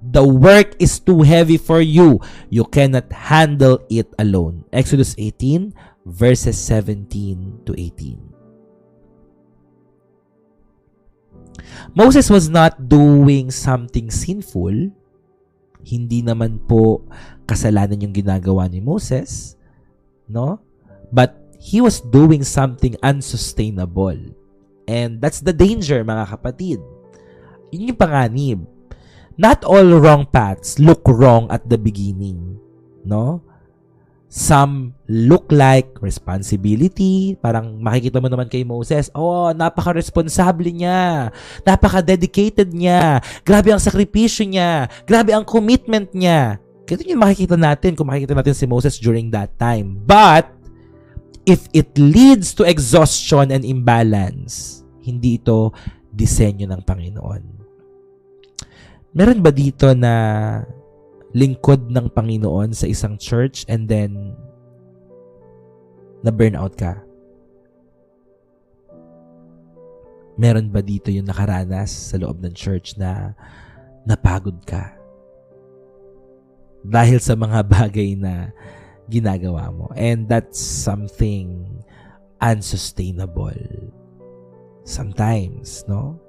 Speaker 1: The work is too heavy for you. You cannot handle it alone. Exodus 18, verses 17 to 18. Moses was not doing something sinful. Hindi naman po kasalanan yung ginagawa ni Moses, no? But he was doing something unsustainable. And that's the danger, mga kapatid. Yun yung panganib. Not all wrong paths look wrong at the beginning, no? Some look like responsibility. Parang makikita mo naman kay Moses, napaka-responsable niya. Napaka-dedicated niya. Grabe ang sakripisyo niya. Grabe ang commitment niya. Ganito yung makikita natin kung makikita natin si Moses during that time. But, if it leads to exhaustion and imbalance, hindi ito disenyo ng Panginoon. Meron ba dito na lingkod ng Panginoon sa isang church and then na-burnout ka? Meron ba dito yung nakaranas sa loob ng church na napagod ka? Dahil sa mga bagay na ginagawa mo. And that's something unsustainable. Sometimes, no?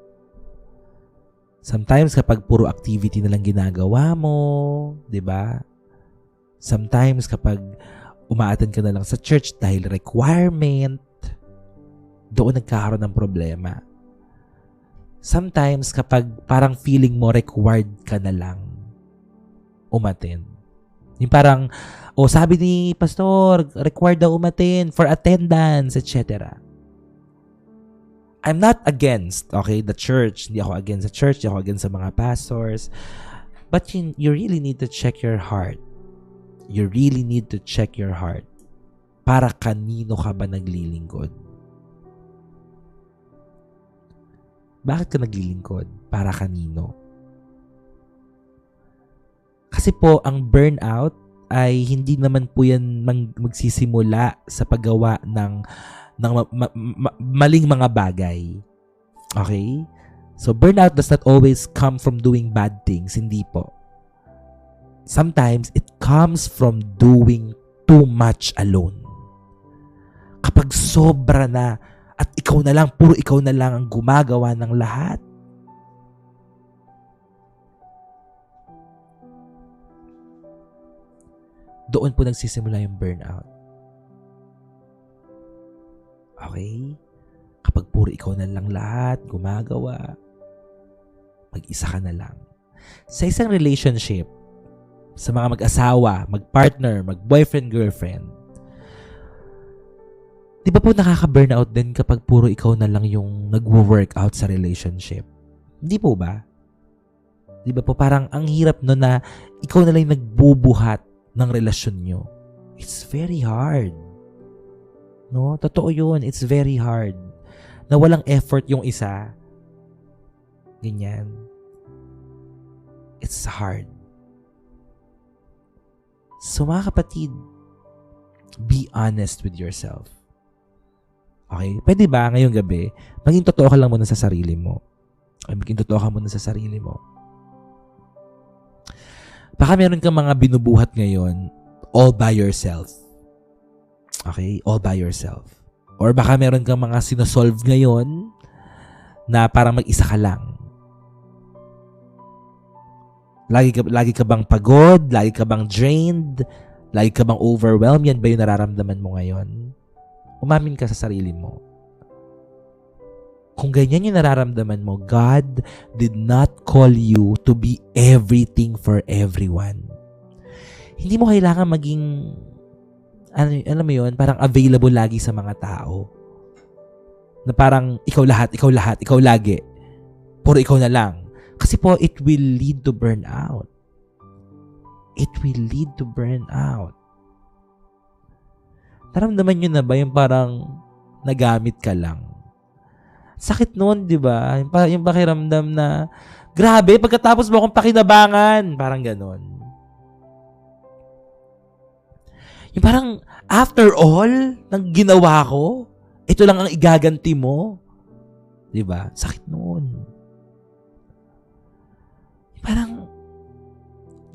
Speaker 1: Sometimes kapag puro activity na lang ginagawa mo, 'di ba? Sometimes kapag umaattend ka na lang sa church dahil requirement, doon nagkakaroon ng problema. Sometimes kapag parang feeling mo required ka na lang umattend. Yung parang, sabi ni pastor, required daw umattend for attendance, etc. I'm not against, the church. Hindi ako against the church. Hindi ako against sa mga pastors. But you really need to check your heart. You really need to check your heart. Para kanino ka ba naglilingkod? Bakit ka naglilingkod? Para kanino? Kasi po, ang burnout ay hindi naman po yan magsisimula sa paggawa ng maling mga bagay. Okay? So, burnout does not always come from doing bad things. Hindi po. Sometimes, it comes from doing too much alone. Kapag sobra na, at ikaw na lang, puro ikaw na lang ang gumagawa ng lahat. Doon po nagsisimula yung burnout. Okay? Kapag puro ikaw na lang lahat, gumagawa, mag-isa ka na lang. Sa isang relationship, sa mga mag-asawa, mag-partner, mag-boyfriend, girlfriend, di ba po nakaka-burnout din kapag puro ikaw na lang yung nag-workout sa relationship? Hindi po ba? Di ba po parang ang hirap no na ikaw na lang yung nagbubuhat ng relasyon nyo. It's very hard. No? Totoo yun. It's very hard. Na walang effort yung isa. Ganyan. It's hard. So mga kapatid, be honest with yourself. Okay? Pwede ba ngayong gabi, maging totoo ka lang muna sa sarili mo? Okay, maging totoo ka muna sa sarili mo. Baka meron kang mga binubuhat ngayon all by yourself. Okay? All by yourself. Or baka meron kang mga sinosolve ngayon na parang mag-isa ka lang. Lagi ka bang pagod? Lagi ka bang drained? Lagi ka bang overwhelmed? Yan ba yung nararamdaman mo ngayon? Umamin ka sa sarili mo. Kung ganyan yung nararamdaman mo, God did not call you to be everything for everyone. Hindi mo kailangan maging, alam mo yun, parang available lagi sa mga tao. Na parang ikaw lahat, ikaw lagi. Puro ikaw na lang. Kasi po, it will lead to burnout. It will lead to burnout. Naramdaman nyo na ba yung parang nagamit ka lang? Sakit nun, di ba? Yung pakiramdam na, grabe, pagkatapos mo akong pakinabangan. Parang ganon. Yung parang, after all, ng ginawa ko, ito lang ang igaganti mo. Di ba? Sakit nun. Parang,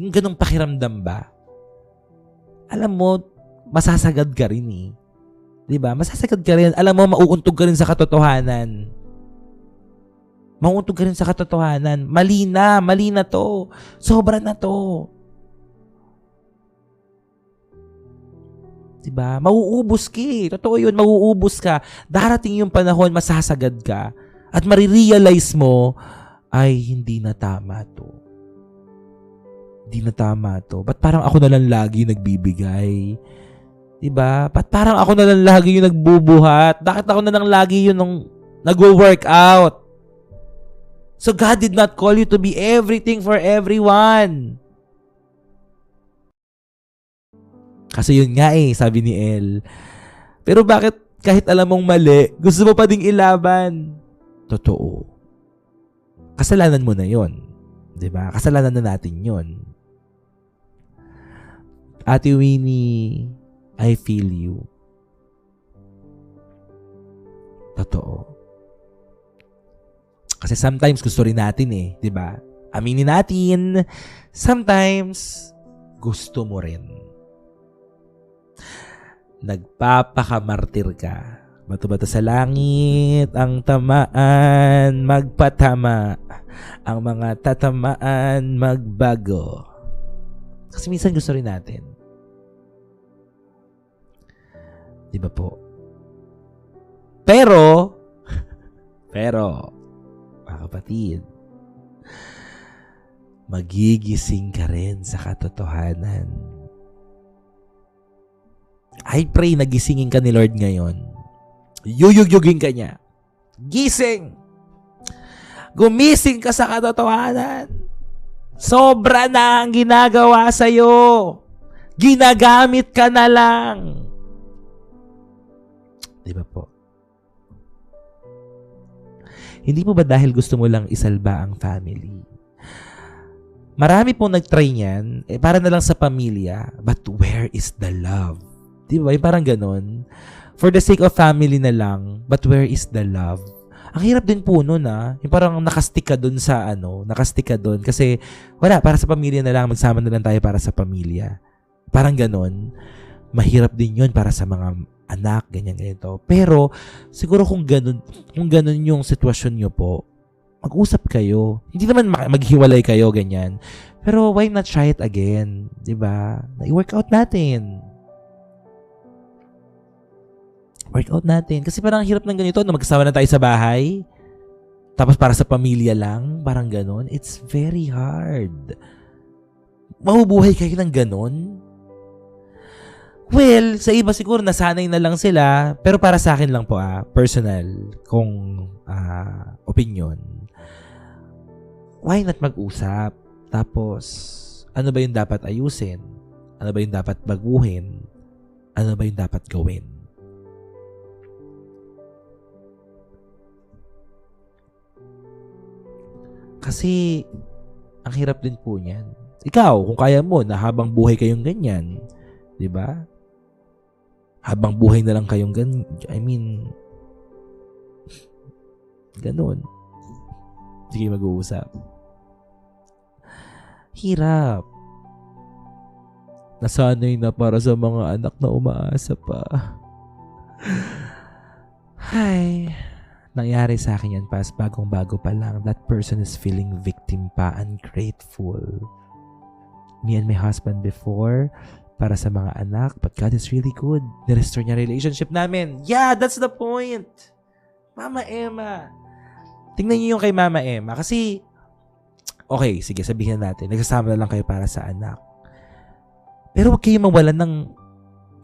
Speaker 1: Yung ganong pakiramdam ba? Alam mo, masasagad ka rin eh. Diba? Masasagad ka rin. Alam mo, mauuntog ka rin sa katotohanan. Mauuntog ka rin sa katotohanan. Mali na to. Sobra na to. Diba? Mauubos ka eh. Totoo yun, mauubos ka. Darating yung panahon, masasagad ka. At marirealize mo, ay, hindi na tama to. Hindi na tama to. Ba't parang ako na lang lagi nagbibigay? Diba? Ba't parang ako na lang lagi yung nagbubuhat? Bakit ako na lang lagi yung nag-work out? So God did not call you to be everything for everyone. Kasi yun nga eh, sabi ni El. Pero bakit kahit alam mong mali, gusto mo pa ding ilaban? Totoo. Kasalanan mo na yun. Diba? Kasalanan na natin yun. Ate Winnie, I feel you. Totoo. Kasi sometimes gusto rin natin eh, 'di ba? Aminin natin, sometimes gusto mo rin. Nagpapakamartir ka. Bato-bato sa langit, ang tamaan magpatama. Ang mga tatamaan magbago. Kasi minsan gusto rin natin. Di ba po? Pero, mga kapatid, magigising ka rin sa katotohanan. I pray na gisingin ka ni Lord ngayon. Yuyugyugin ka niya. Gising! Gumising ka sa katotohanan. Sobra na ang ginagawa sa'yo. Ginagamit ka na lang. Di ba po? Hindi mo ba dahil gusto mo lang isalba ang family? Marami pong nag-try niyan, para na lang sa pamilya, but where is the love? Di ba? Yung parang ganon. For the sake of family na lang, but where is the love? Ang hirap din po nun yung parang nakastik ka dun sa nakastik ka dun kasi wala, para sa pamilya na lang, magsama na lang tayo para sa pamilya. Parang ganon. Mahirap din yun para sa mga anak, ganyan, ganito. Pero, siguro kung ganun yung sitwasyon nyo po, mag-usap kayo. Hindi naman maghiwalay kayo, ganyan. Pero, why not try it again? Diba? I-workout natin. Workout natin. Kasi parang hirap ng ganito na magkasama na tayo sa bahay. Tapos para sa pamilya lang. Parang ganon. It's very hard. Mabubuhay kayo ng ganon? Well, sa iba siguro nasanay na lang sila. Pero para sa akin lang po, personal, kung opinion. Why not mag-usap? Tapos, ano ba yung dapat ayusin? Ano ba yung dapat baguhin? Ano ba yung dapat gawin? Kasi, ang hirap din po niyan. Ikaw, kung kaya mo, na habang buhay kayong ganyan, di ba? Habang buhay na lang kayong ganyan, ganun. Sige, mag-uusap. Hirap. Nasanay na para sa mga anak na umaasa pa. Hi. Nangyari sa akin yan pas bagong-bago pa lang. That person is feeling victim pa, ungrateful. Me and my husband before, para sa mga anak, but God is really good. Nirestore niya relationship namin. Yeah, that's the point. Mama Emma. Tingnan niyo yung kay Mama Emma. Kasi, okay, sige, sabihin natin, nagsasama na lang kayo para sa anak. Pero huwag kayo mawalan ng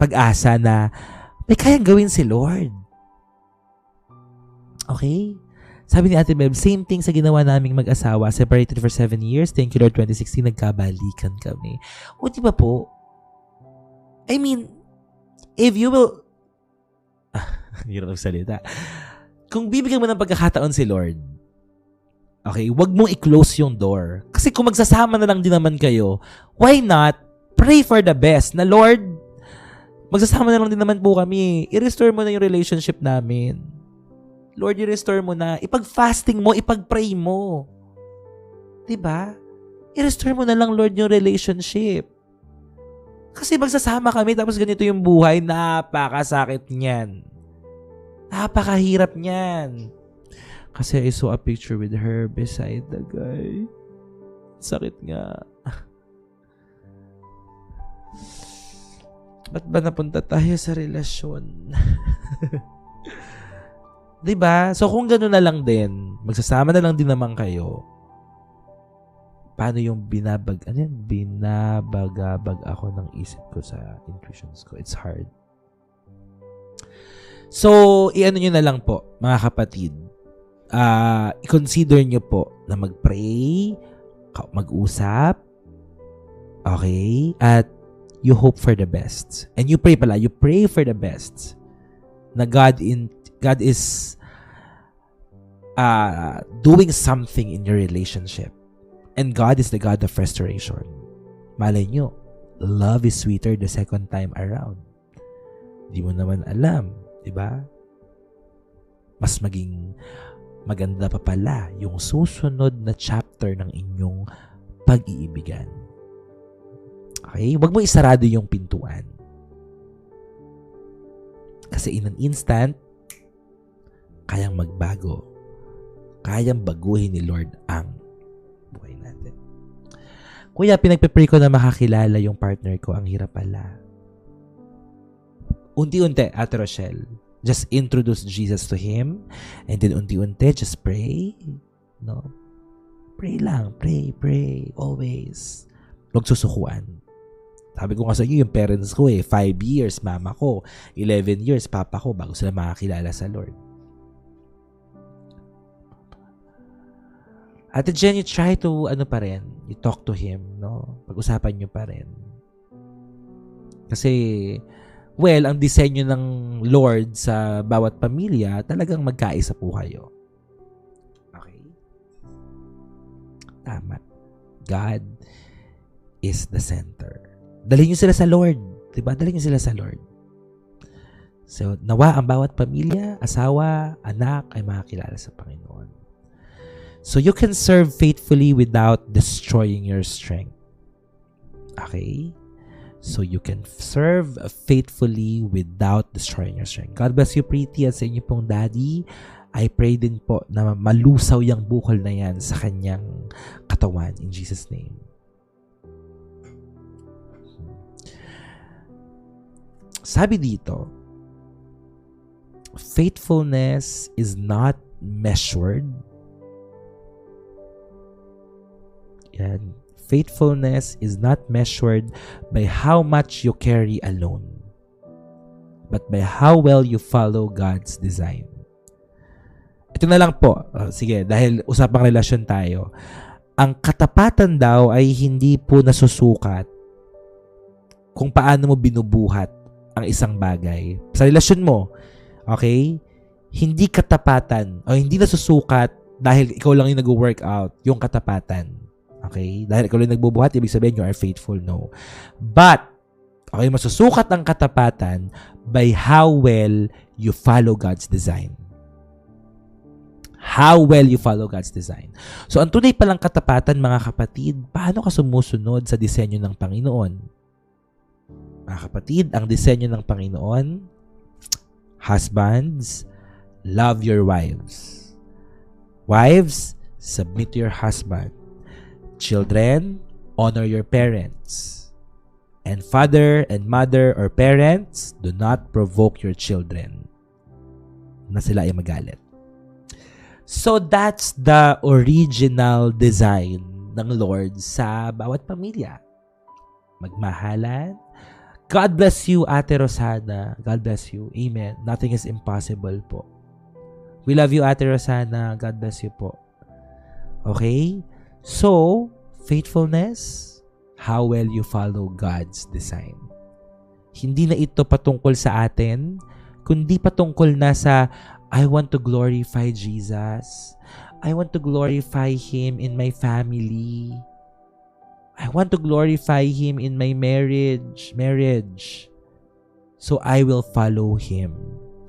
Speaker 1: pag-asa na may kayang gawin si Lord. Okay? Sabi ni Ate Mel, same thing sa ginawa naming mag-asawa. Separated for 7 years. Thank you Lord, 2016, nagkabalikan kami. O di ba po? I mean, if you will... hirap magsalita. Kung bibigyan mo ng pagkakataon si Lord, okay, wag mong i-close yung door. Kasi kung magsasama na lang din naman kayo, why not pray for the best? Na Lord, magsasama na lang din naman po kami. I-restore mo na yung relationship namin. Lord, i-restore mo na. Ipag-fasting mo, ipag-pray mo. Diba? I-restore mo na lang, Lord, yung relationship. Kasi magsasama kami tapos ganito yung buhay, napakasakit niyan. Napakahirap niyan. Kasi I saw a picture with her beside the guy. Sakit nga. Ba't ba napunta tayo sa relasyon? Diba? So kung gano'n na lang din, magsasama na lang din naman kayo. Paano yung binabagabag ako ng isip ko sa intuitions ko? It's hard. So, i-ano nyo na lang po, mga kapatid. I-consider nyo po na mag-pray, mag-usap, okay? At you hope for the best. And you pray for the best. Na God is doing something in your relationship. And God is the God of restoration. Malay nyo, love is sweeter the second time around. Di mo naman alam, di ba? Mas maging maganda pa pala yung susunod na chapter ng inyong pag-iibigan. Okay? Huwag mo isarado yung pintuan. Kasi in an instant, kayang magbago. Kayang baguhin ni Lord ang buhay natin. Kuya, pinagpe-pray ko na makakilala yung partner ko. Ang hirap pala. Unti-unti, Ate Rochelle. Just introduce Jesus to him. And then unti-unti, just pray. No? Pray lang. Pray. Always. Huwag susukuan. Sabi ko nga sa iyo, yung parents ko 5 years, mama ko. 11 years, papa ko, bago sila makakilala sa Lord. Ate Jen, you try to, you talk to him, no? Pag-usapan nyo pa rin. Kasi, ang disenyo ng Lord sa bawat pamilya, talagang magkaisa po kayo. Okay? Tama. God is the center. Dalhin nyo sila sa Lord. Diba? Dalhin nyo sila sa Lord. So, nawa ang bawat pamilya, asawa, anak, ay makakilala sa Panginoon. So, you can serve faithfully without destroying your strength. Okay? So, you can serve faithfully without destroying your strength. God bless you, Preeti, at sa inyo pong daddy. I pray din po na malusaw yung bukol na yan sa kanyang katawan. In Jesus' name. Sabi dito, faithfulness is not measured. Yan. Faithfulness is not measured by how much you carry alone, but by how well you follow God's design. Ito na lang po. Sige, dahil usapang relasyon tayo. Ang katapatan daw ay hindi po nasusukat kung paano mo binubuhat ang isang bagay. Sa relasyon mo, okay? Hindi katapatan o hindi nasusukat dahil ikaw lang yung nag-workout, yung katapatan. Okay? Dahil ikaw lang nagbubuhat, ibig sabihin you are faithful. No. But, okay, masusukat ang katapatan by how well you follow God's design. How well you follow God's design. So, ang tunay palang katapatan, mga kapatid, paano ka sumusunod sa disenyo ng Panginoon? Mga kapatid, ang disenyo ng Panginoon, husbands, love your wives. Wives, submit to your husband. Children, honor your parents. And father and mother or parents, do not provoke your children na sila ay magalit. So that's the original design ng Lord sa bawat pamilya. Magmahalan. God bless you, Ate Rosana. God bless you. Amen. Nothing is impossible po. We love you, Ate Rosana. God bless you po. Okay? So, faithfulness, how well you follow God's design. Hindi na ito patungkol sa atin, kundi patungkol na sa I want to glorify Jesus. I want to glorify Him in my family. I want to glorify Him in my marriage. So I will follow Him.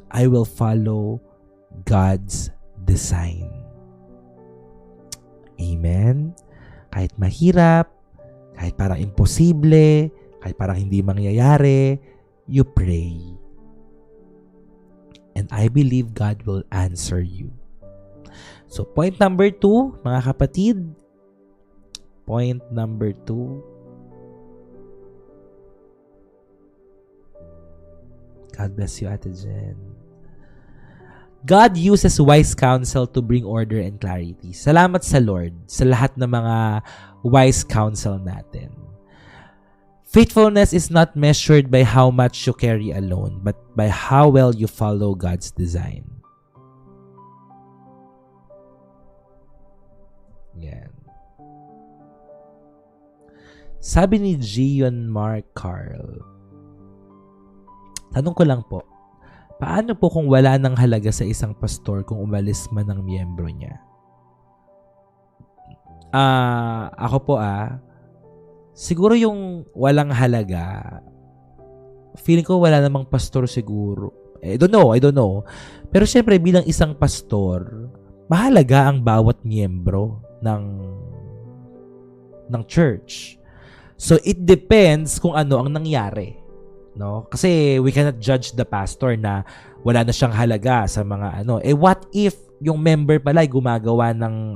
Speaker 1: I will follow God's design. Amen? Kahit mahirap, kahit parang imposible, kahit parang hindi mangyayari, you pray. And I believe God will answer you. So, point number 2, mga kapatid. Point number 2. God bless you, Ate Jen. God uses wise counsel to bring order and clarity. Salamat sa Lord sa lahat ng mga wise counsel natin. Faithfulness is not measured by how much you carry alone, but by how well you follow God's design. Yan. Sabi ni Gian Mark Carl, tanong ko lang po, paano po kung wala ng halaga sa isang pastor kung umalis man ang miyembro niya? Ako po siguro yung walang halaga, feeling ko wala namang pastor siguro. I don't know. Pero syempre bilang isang pastor, mahalaga ang bawat miyembro ng church. So it depends kung ano ang nangyari, no? Kasi we cannot judge the pastor na wala na siyang halaga sa mga what if yung member pala ay gumagawa ng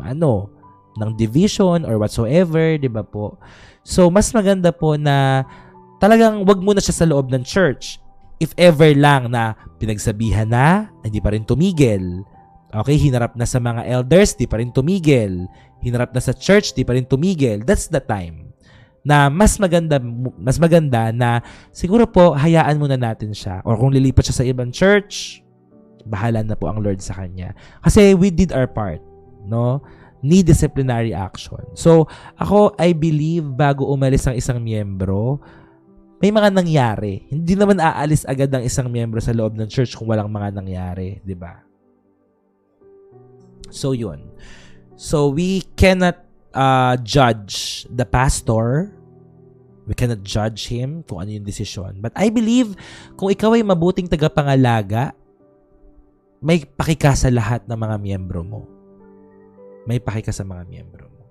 Speaker 1: ng division or whatsoever, 'di ba po? So mas maganda po na talagang wag muna siya sa loob ng church. If ever lang na pinagsabihan na, hindi pa rin tumigil. Okay, hinarap na sa mga elders, di pa rin tumigil. Hinarap na sa church, di pa rin tumigil. That's the time na mas maganda na siguro po hayaan muna natin siya. Or kung lilipat siya sa ibang church, bahala na po ang Lord sa kanya. Kasi we did our part, no? Need disciplinary action. So, ako, I believe bago umalis ang isang miyembro, may mga nangyari. Hindi naman aalis agad ang isang miyembro sa loob ng church kung walang mga nangyari, di ba? So, yun. So, we cannot judge the pastor. We cannot judge him kung ano yung desisyon. But I believe, kung ikaw ay mabuting tagapangalaga, may pakika sa lahat ng mga miyembro mo. May pakika sa mga miyembro mo.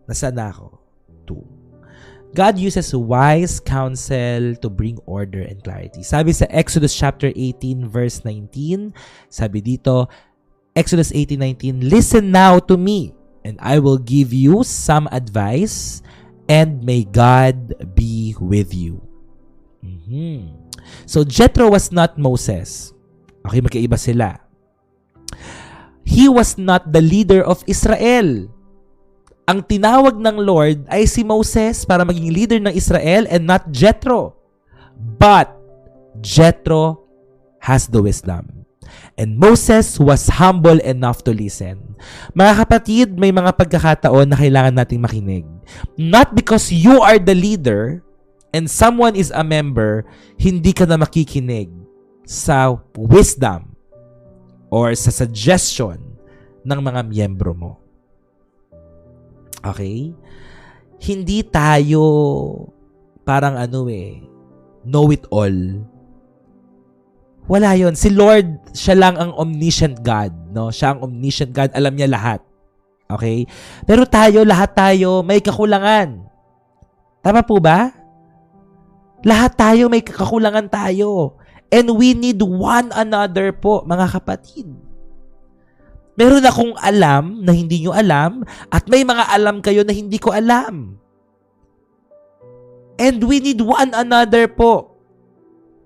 Speaker 1: Nasaan na ako? 2. God uses wise counsel to bring order and clarity. Sabi sa Exodus chapter 18 verse 19, sabi dito, Exodus 18:19, listen now to me, and I will give you some advice, and may God be with you. So Jethro was not Moses. Okay, magkaiba sila. He was not the leader of Israel. Ang tinawag ng Lord ay si Moses para maging leader ng Israel and not Jethro. But Jethro has the wisdom. And Moses was humble enough to listen. Mga kapatid, may mga pagkakataon na kailangan nating makinig. Not because you are the leader and someone is a member, hindi ka na makikinig sa wisdom or sa suggestion ng mga miyembro mo. Okay? Hindi tayo parang know-it-all. Wala yon. Si Lord, siya lang ang omniscient God, no? Siya ang omniscient God, alam niya lahat. Okay? Pero lahat tayo may kakulangan. Tama po ba? Lahat tayo may kakulangan tayo. And we need one another po, mga kapatid. Meron akong alam na hindi nyo alam at may mga alam kayo na hindi ko alam. And we need one another po.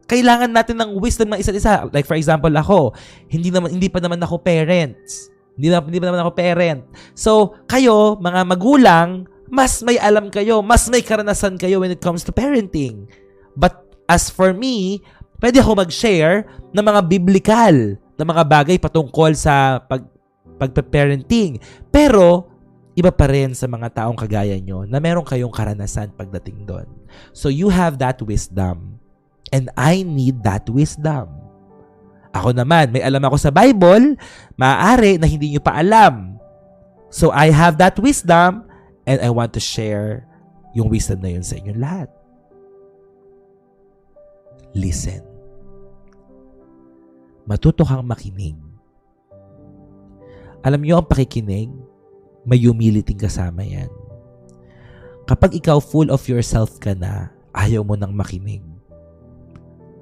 Speaker 1: Kailangan natin ng wisdom ng isa't isa. Like for example, ako, hindi pa naman ako parents. Hindi pa naman ako parent. So, kayo, mga magulang, mas may alam kayo, mas may karanasan kayo when it comes to parenting. But as for me, pwede ako mag-share ng mga biblical na mga bagay patungkol sa pagpaparenting. Pero, iba pa rin sa mga taong kagaya nyo na meron kayong karanasan pagdating doon. So, you have that wisdom. And I need that wisdom. Ako naman, may alam ako sa Bible, maaari na hindi nyo pa alam. So, I have that wisdom and I want to share yung wisdom na yun sa inyong lahat. Listen. Matuto kang makinig. Alam niyo ang pakikinig, may humility kasama yan. Kapag ikaw full of yourself ka na, ayaw mo nang makinig.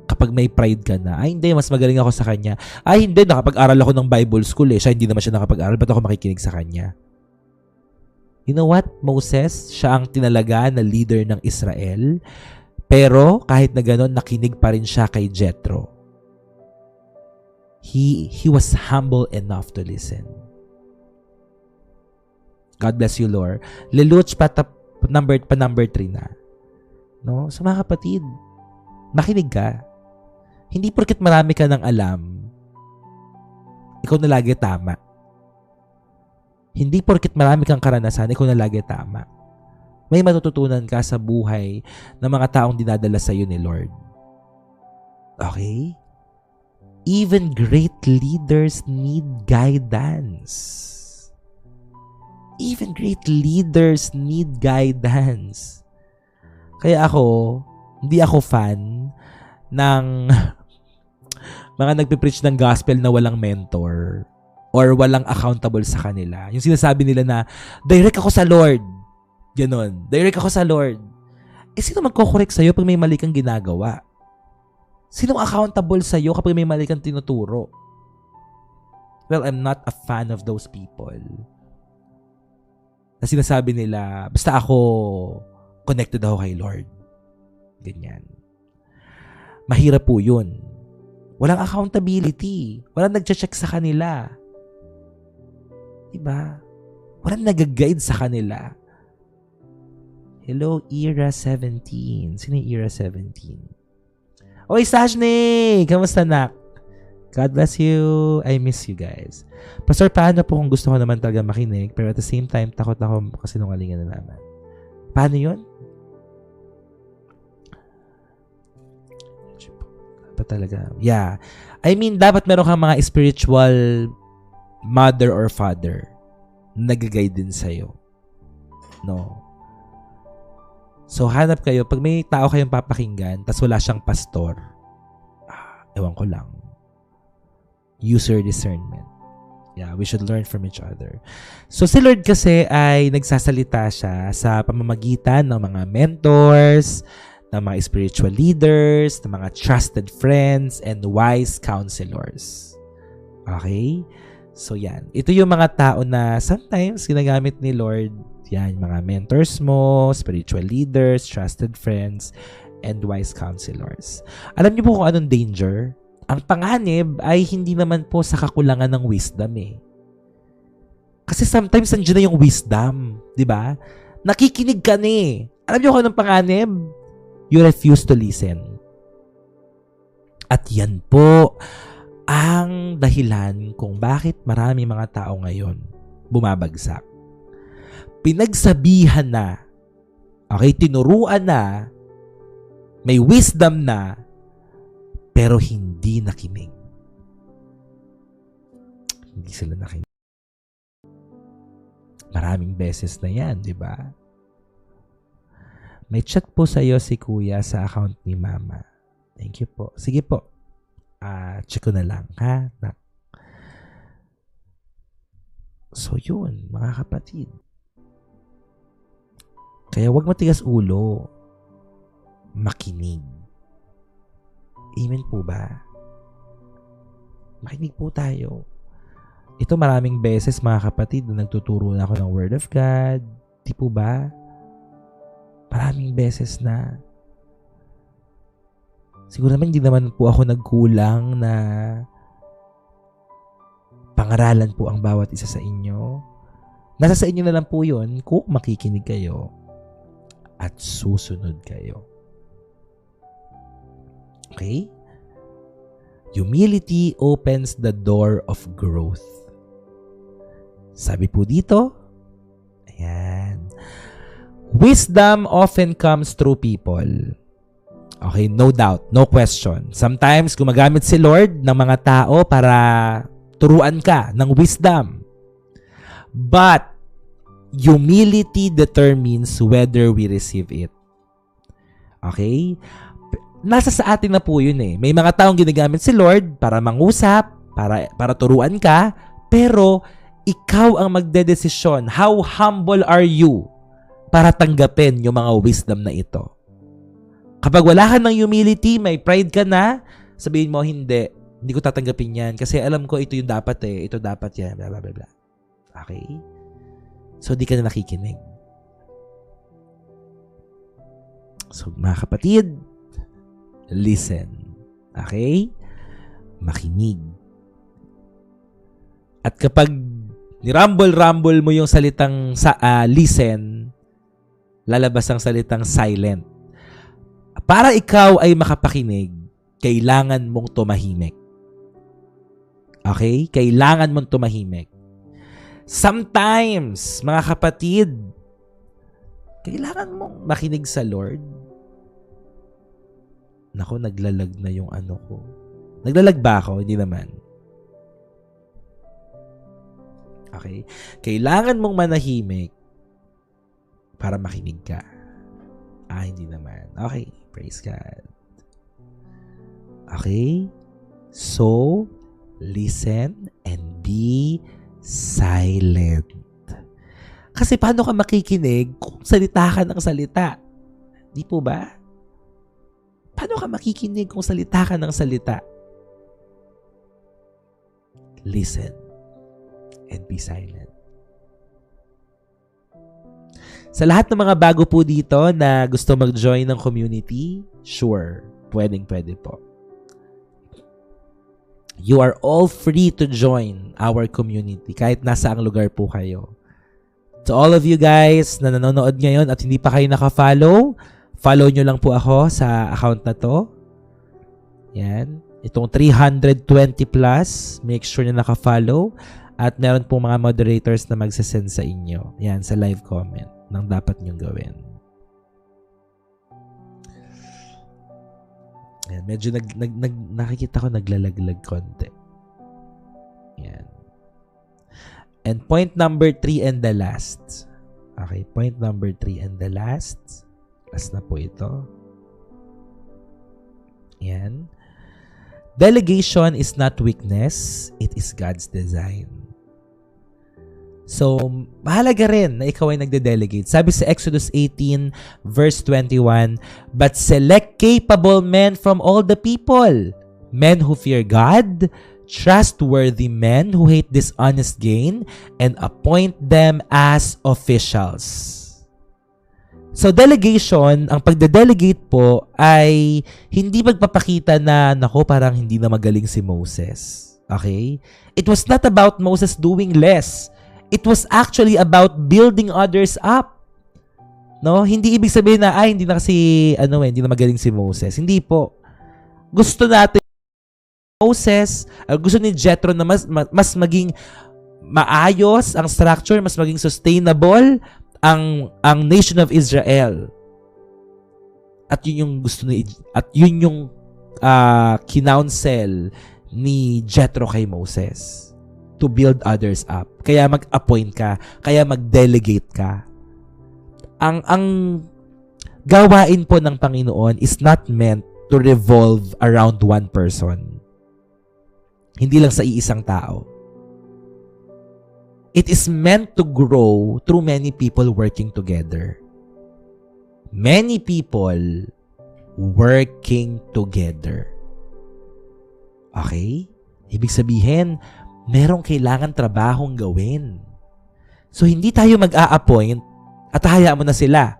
Speaker 1: Kapag may pride ka na, ay hindi, mas magaling ako sa kanya. Ay hindi, nakapag-aral ako ng Bible school eh. Siya hindi naman siya nakapag-aral, ba't ako makikinig sa kanya? You know what? Moses, siya ang tinalaga na leader ng Israel. Pero kahit na gano'n, nakinig pa rin siya kay Jethro. He was humble enough to listen. God bless you, Lord. Leluch number 3 na. No? So mga kapatid, makinig ka. Hindi porket marami ka ng alam, ikaw na lagi tama. Hindi porket marami kang karanasan, ikaw na lagi tama. May matututunan ka sa buhay ng mga taong dinadala sa iyo ni Lord. Okay? Even great leaders need guidance. Even great leaders need guidance. Kaya hindi ako fan ng mga nagpipreach ng gospel na walang mentor or walang accountable sa kanila. Yung sinasabi nila na, direct ako sa Lord. Ganon. Direct ako sa Lord. Sino magko-correct sa'yo pag may mali kang ginagawa? Sinong accountable sa'yo kapag may mali kang tinuturo? Well, I'm not a fan of those people. Na sinasabi nila, basta ako connected ako kay Lord. Ganyan. Mahirap po yun. Walang accountability. Walang nag-check sa kanila. Diba? Walang nag-guide sa kanila. Hello, Era 17. Sino yung Era 17? Oy, Sajne! Kamusta, nak? God bless you. I miss you guys. Pastor, paano po kung gusto ko naman talaga makinig, pero at the same time, takot ako kasi nungalingan na naman. Paano yun? Pa talaga. Yeah. I mean, dapat meron kang mga spiritual mother or father na nag-guide din sa'yo. No? So, hanap kayo. Pag may tao kayong papakinggan, tas wala siyang pastor, ewan ko lang. Use your discernment. Yeah, we should learn from each other. So, si Lord kasi ay nagsasalita siya sa pamamagitan ng mga mentors, ng mga spiritual leaders, ng mga trusted friends, and wise counselors. Okay? So, yan. Ito yung mga tao na sometimes ginagamit ni Lord. Yan, mga mentors mo, spiritual leaders, trusted friends, and wise counselors. Alam niyo po kung anong danger? Ang panganib ay hindi naman po sa kakulangan ng wisdom eh. Kasi sometimes nandiyan na yung wisdom, di ba? Nakikinig ka na eh. Alam niyo kung anong panganib? You refuse to listen. At yan po ang dahilan kung bakit marami mga tao ngayon bumabagsak. Pinagsabihan na, okay, tinuruan na, may wisdom na, pero hindi nakinig. Hindi sila nakinig. Maraming beses na yan, di ba? May chat po sa iyo si Kuya sa account ni Mama. Thank you po. Sige po. Check ko na lang, ha? So, yun, mga kapatid. Kaya wag matigas ulo. Makinig. Amen po ba? Makinig po tayo. Ito maraming beses mga kapatid na nagtuturo na ako ng Word of God. Di po ba? Maraming beses na. Siguro naman hindi naman po ako nagkulang na pangaralan po ang bawat isa sa inyo. Nasa sa inyo na lang po yun kung makikinig kayo at susunod kayo. Okay? Humility opens the door of growth. Sabi po dito, ayan, wisdom often comes through people. Okay, no doubt, no question. Sometimes, gumagamit si Lord ng mga tao para turuan ka ng wisdom. But, humility determines whether we receive it. Okay? Nasa sa atin na po yun eh. May mga taong ginagamit si Lord para mangusap, para turuan ka, pero ikaw ang magdedesisyon. How humble are you para tanggapin yung mga wisdom na ito? Kapag wala ka ng humility, may pride ka na, sabihin mo, hindi ko tatanggapin yan kasi alam ko ito yung dapat ito dapat yan, blah, blah, blah, blah. Okay? So, di ka na nakikinig. So, mga kapatid, listen. Okay? Makinig. At kapag nirumble-rumble mo yung salitang listen, lalabas ang salitang silent. Para ikaw ay makapakinig, kailangan mong tumahimik. Okay? Kailangan mong tumahimik. Sometimes, mga kapatid, kailangan mong makinig sa Lord. Naku, naglalag na yung ano ko. Naglalag ba ako? Hindi naman. Okay? Kailangan mong manahimik para makinig ka. Hindi naman. Okay. Praise God. Okay? So, listen and be silent. Kasi paano ka makikinig kung salita ka ng salita? Di po ba? Paano ka makikinig kung salita ka ng salita? Listen and be silent. Sa lahat ng mga bago po dito na gusto mag-join ng community, sure, pwedeng-pwede po. You are all free to join our community kahit nasa ang lugar po kayo. To all of you guys na nanonood ngayon at hindi pa kayo naka-follow, follow nyo lang po ako sa account na to. Yan. Itong 320 plus, make sure na naka-follow. At meron pong mga moderators na magsasend sa inyo. Yan, sa live comment ng dapat nyong gawin. Yan, medyo nakikita ko naglalaglag konti. Yan. And point number 3 and the last. Okay, point number 3 and the last. Last na po ito. Yan. Delegation is not weakness, it is God's design. So, mahalaga rin na ikaw ay nagde-delegate. Sabi sa Exodus 18 verse 21, "But select capable men from all the people, men who fear God, trustworthy men who hate dishonest gain, and appoint them as officials." So, delegation, ang pagde-delegate po ay hindi magpapakita na, nako, parang hindi na magaling si Moses. Okay? It was not about Moses doing less. It was actually about building others up. No? Hindi ibig sabihin na, hindi na kasi, hindi na magaling si Moses. Hindi po. Gusto natin Moses, gusto ni Jethro na mas maging maayos ang structure, mas maging sustainable ang nation of Israel. At yun yung gusto ni kinounsel ni Jethro kay Moses to build others up. Kaya mag-appoint ka, kaya mag-delegate ka. Ang gawain po ng Panginoon is not meant to revolve around one person. Hindi lang sa iisang tao. It is meant to grow through many people working together. Many people working together. Okay? Ibig sabihin, merong kailangan trabahong gawin. So, hindi tayo mag-a-appoint at hayaan mo na sila.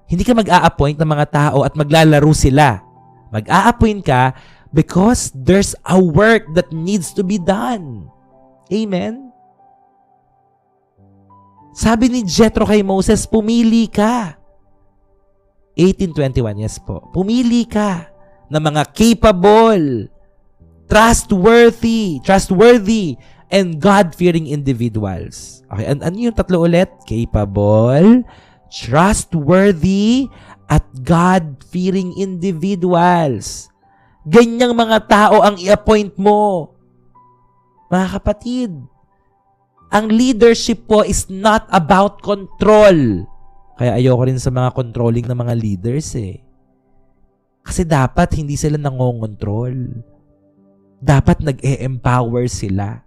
Speaker 1: Hindi ka mag-a-appoint ng mga tao at maglalaro sila. Mag-a-appoint ka because there's a work that needs to be done. Amen? Sabi ni Jethro kay Moses, pumili ka. 18:21, yes po. Pumili ka ng mga capable, trustworthy, and God-fearing individuals. Okay, ano yung tatlo ulit? Capable, trustworthy, at God-fearing individuals. Ganyang mga tao ang i-appoint mo. Mga kapatid, ang leadership po is not about control. Kaya ayoko rin sa mga controlling na mga leaders eh. Kasi dapat hindi sila nangongontrol. Dapat nag-e-empower sila.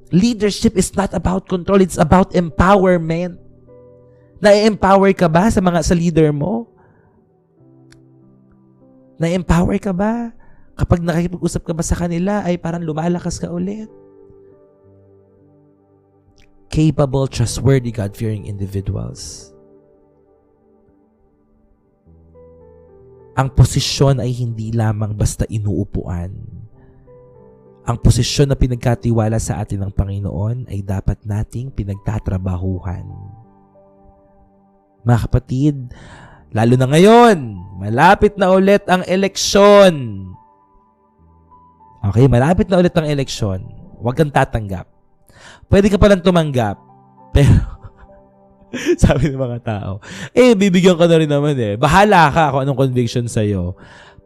Speaker 1: Leadership is not about control, it's about empowerment. Na-empower ka ba sa leader mo? Na-empower ka ba? Kapag nakikipag-usap ka ba sa kanila, ay parang lumalakas ka ulit? Capable, trustworthy, God-fearing individuals. Ang posisyon ay hindi lamang basta inuupuan. Ang posisyon na pinagkatiwala sa atin ng Panginoon ay dapat nating pinagtatrabahuhan. Mga kapatid, lalo na ngayon, malapit na ulit ang eleksyon. Okay, malapit na ulit ang eleksyon. Huwag kang tatanggap. Pwede ka palang tumanggap, pero sabi ng mga tao, bibigyan ka na rin naman Bahala ka kung anong conviction sa'yo.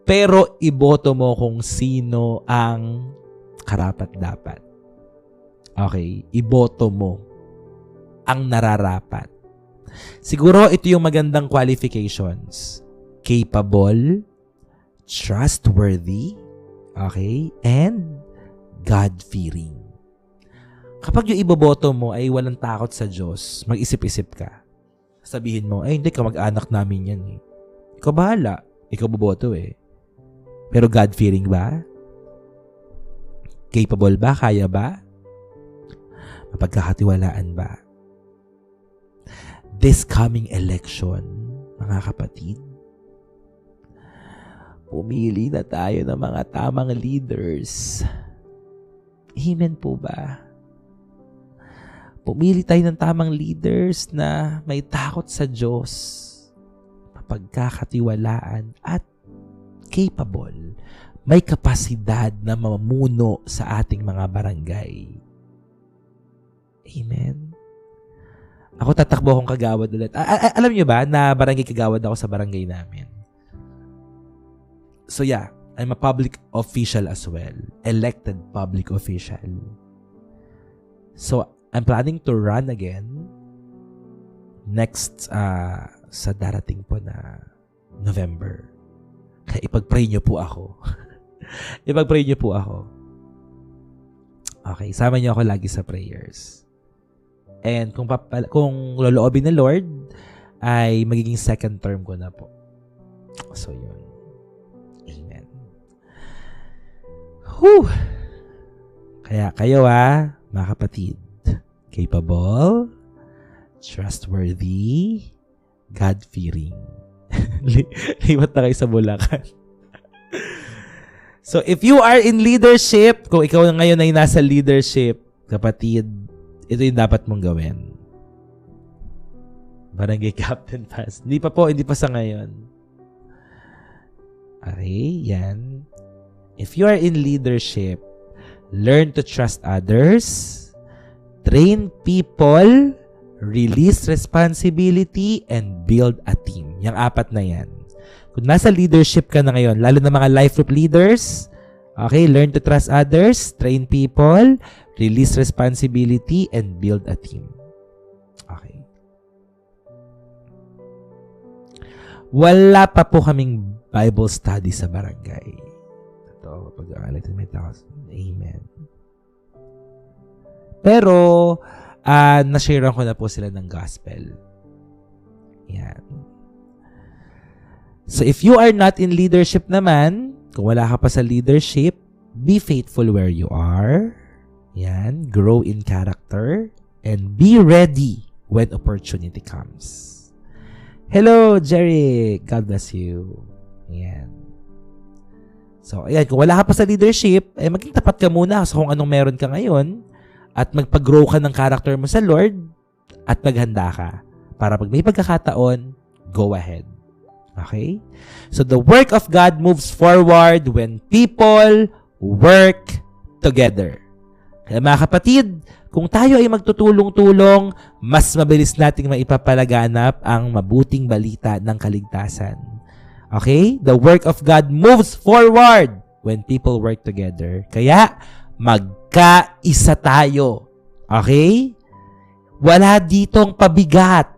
Speaker 1: Pero iboto mo kung sino ang karapat-dapat. Okay? Iboto mo ang nararapat. Siguro ito yung magandang qualifications. Capable, trustworthy, okay, and God-fearing. Kapag yung iboboto mo ay walang takot sa Diyos, mag-isip-isip ka. Sabihin mo, hindi ka mag-anak namin yan Ikaw bahala. Ikaw boboto Pero God-fearing ba? Capable ba? Kaya ba? Mapagkakatiwalaan ba? This coming election, mga kapatid, pumili na tayo ng mga tamang leaders. Amen po ba? Pumili tayo ng tamang leaders na may takot sa Diyos, mapagkakatiwalaan at capable. May kapasidad na mamuno sa ating mga barangay. Amen? Ako tatakbo akong kagawad ulit. Alam niyo ba na barangay kagawad ako sa barangay namin? So yeah, I'm a public official as well. Elected public official. So I'm planning to run again next sa darating po na November. Kaya ipag-pray niyo po ako. Ipag-pray niyo po ako. Okay, sama niyo ako lagi sa prayers. And kung loloobin ng Lord, ay magiging second term ko na po. So, yun. Amen. Whew! Kaya kayo mga kapatid, capable, trustworthy, God-fearing. Liwat na kayo sa Bulacan. So, if you are in leadership, kung ikaw ngayon ay nasa leadership, kapatid, ito yung dapat mong gawin. Barangay Captain Pass. Hindi pa sa ngayon. Okay, yan. If you are in leadership, learn to trust others, train people, release responsibility, and build a team. Yang 4 na yan. Kung nasa leadership ka na ngayon, lalo na mga life group leaders, okay, learn to trust others, train people, release responsibility, and build a team. Okay. Wala pa po kaming Bible study sa barangay. Ito, pag-aalitin may taos. Amen. Pero, na-share ko na po sila ng gospel. Yan. So, if you are not in leadership naman, kung wala ka pa sa leadership, be faithful where you are. Yan. Grow in character. And be ready when opportunity comes. Hello, Jerry. God bless you. Yan. So, ayan. Kung wala ka pa sa leadership, maging tapat ka muna sa kung anong meron ka ngayon at magpag-grow ka ng character mo sa Lord at maghanda ka para pag may pagkakataon, go ahead. Okay? So, the work of God moves forward when people work together. Kaya mga kapatid, kung tayo ay magtutulong-tulong, mas mabilis nating maipapalaganap ang mabuting balita ng kaligtasan. Okay? The work of God moves forward when people work together. Kaya, magkaisa tayo. Okay? Wala ditong pabigat.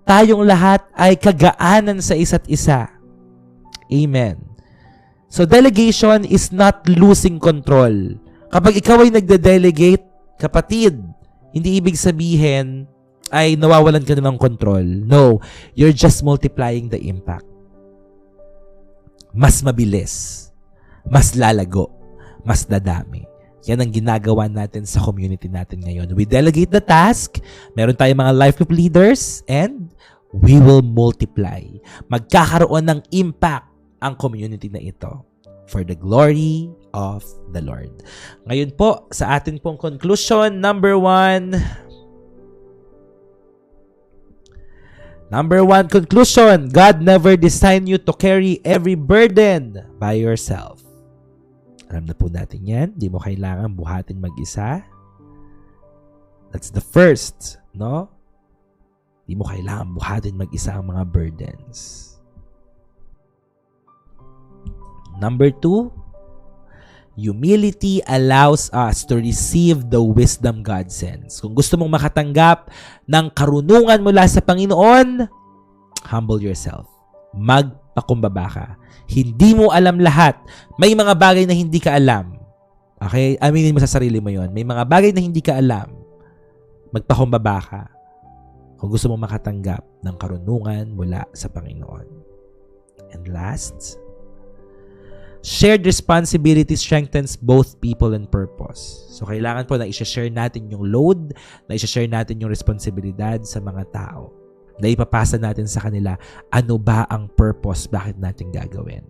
Speaker 1: Tayong lahat ay kagaanan sa isa't isa. Amen. So, delegation is not losing control. Kapag ikaw ay nagde-delegate, Kapatid, hindi ibig sabihin ay nawawalan ka na ng control. No, you're just multiplying the impact. Mas mabilis, mas lalago, mas dadami. Yan ang ginagawa natin sa community natin ngayon. We delegate the task, meron tayong mga life group leaders, and we will multiply. Magkakaroon ng impact ang community na ito for the glory of the Lord. Ngayon po, sa atin pong conclusion, number one conclusion, God never designed you to carry every burden by yourself. Alam na po natin yan. Di mo kailangan buhatin mag-isa. That's the first, no? Di mo kailangan buhatin mag-isa ang mga burdens. Number two, humility allows us to receive the wisdom God sends. Kung gusto mong makatanggap ng karunungan mula sa Panginoon, humble yourself. Magpakumbaba ka. Hindi mo alam lahat. May mga bagay na hindi ka alam. Okay? Aminin mo sa sarili mo yon. May mga bagay na hindi ka alam. Magpakumbaba ka. Kung gusto mong makatanggap ng karunungan mula sa Panginoon. And last, shared responsibility strengthens both people and purpose. So, kailangan po na i-share natin yung load, na i-share natin yung responsibilidad sa mga tao. Na ipapasa natin sa kanila, ano ba ang purpose, bakit natin gagawin.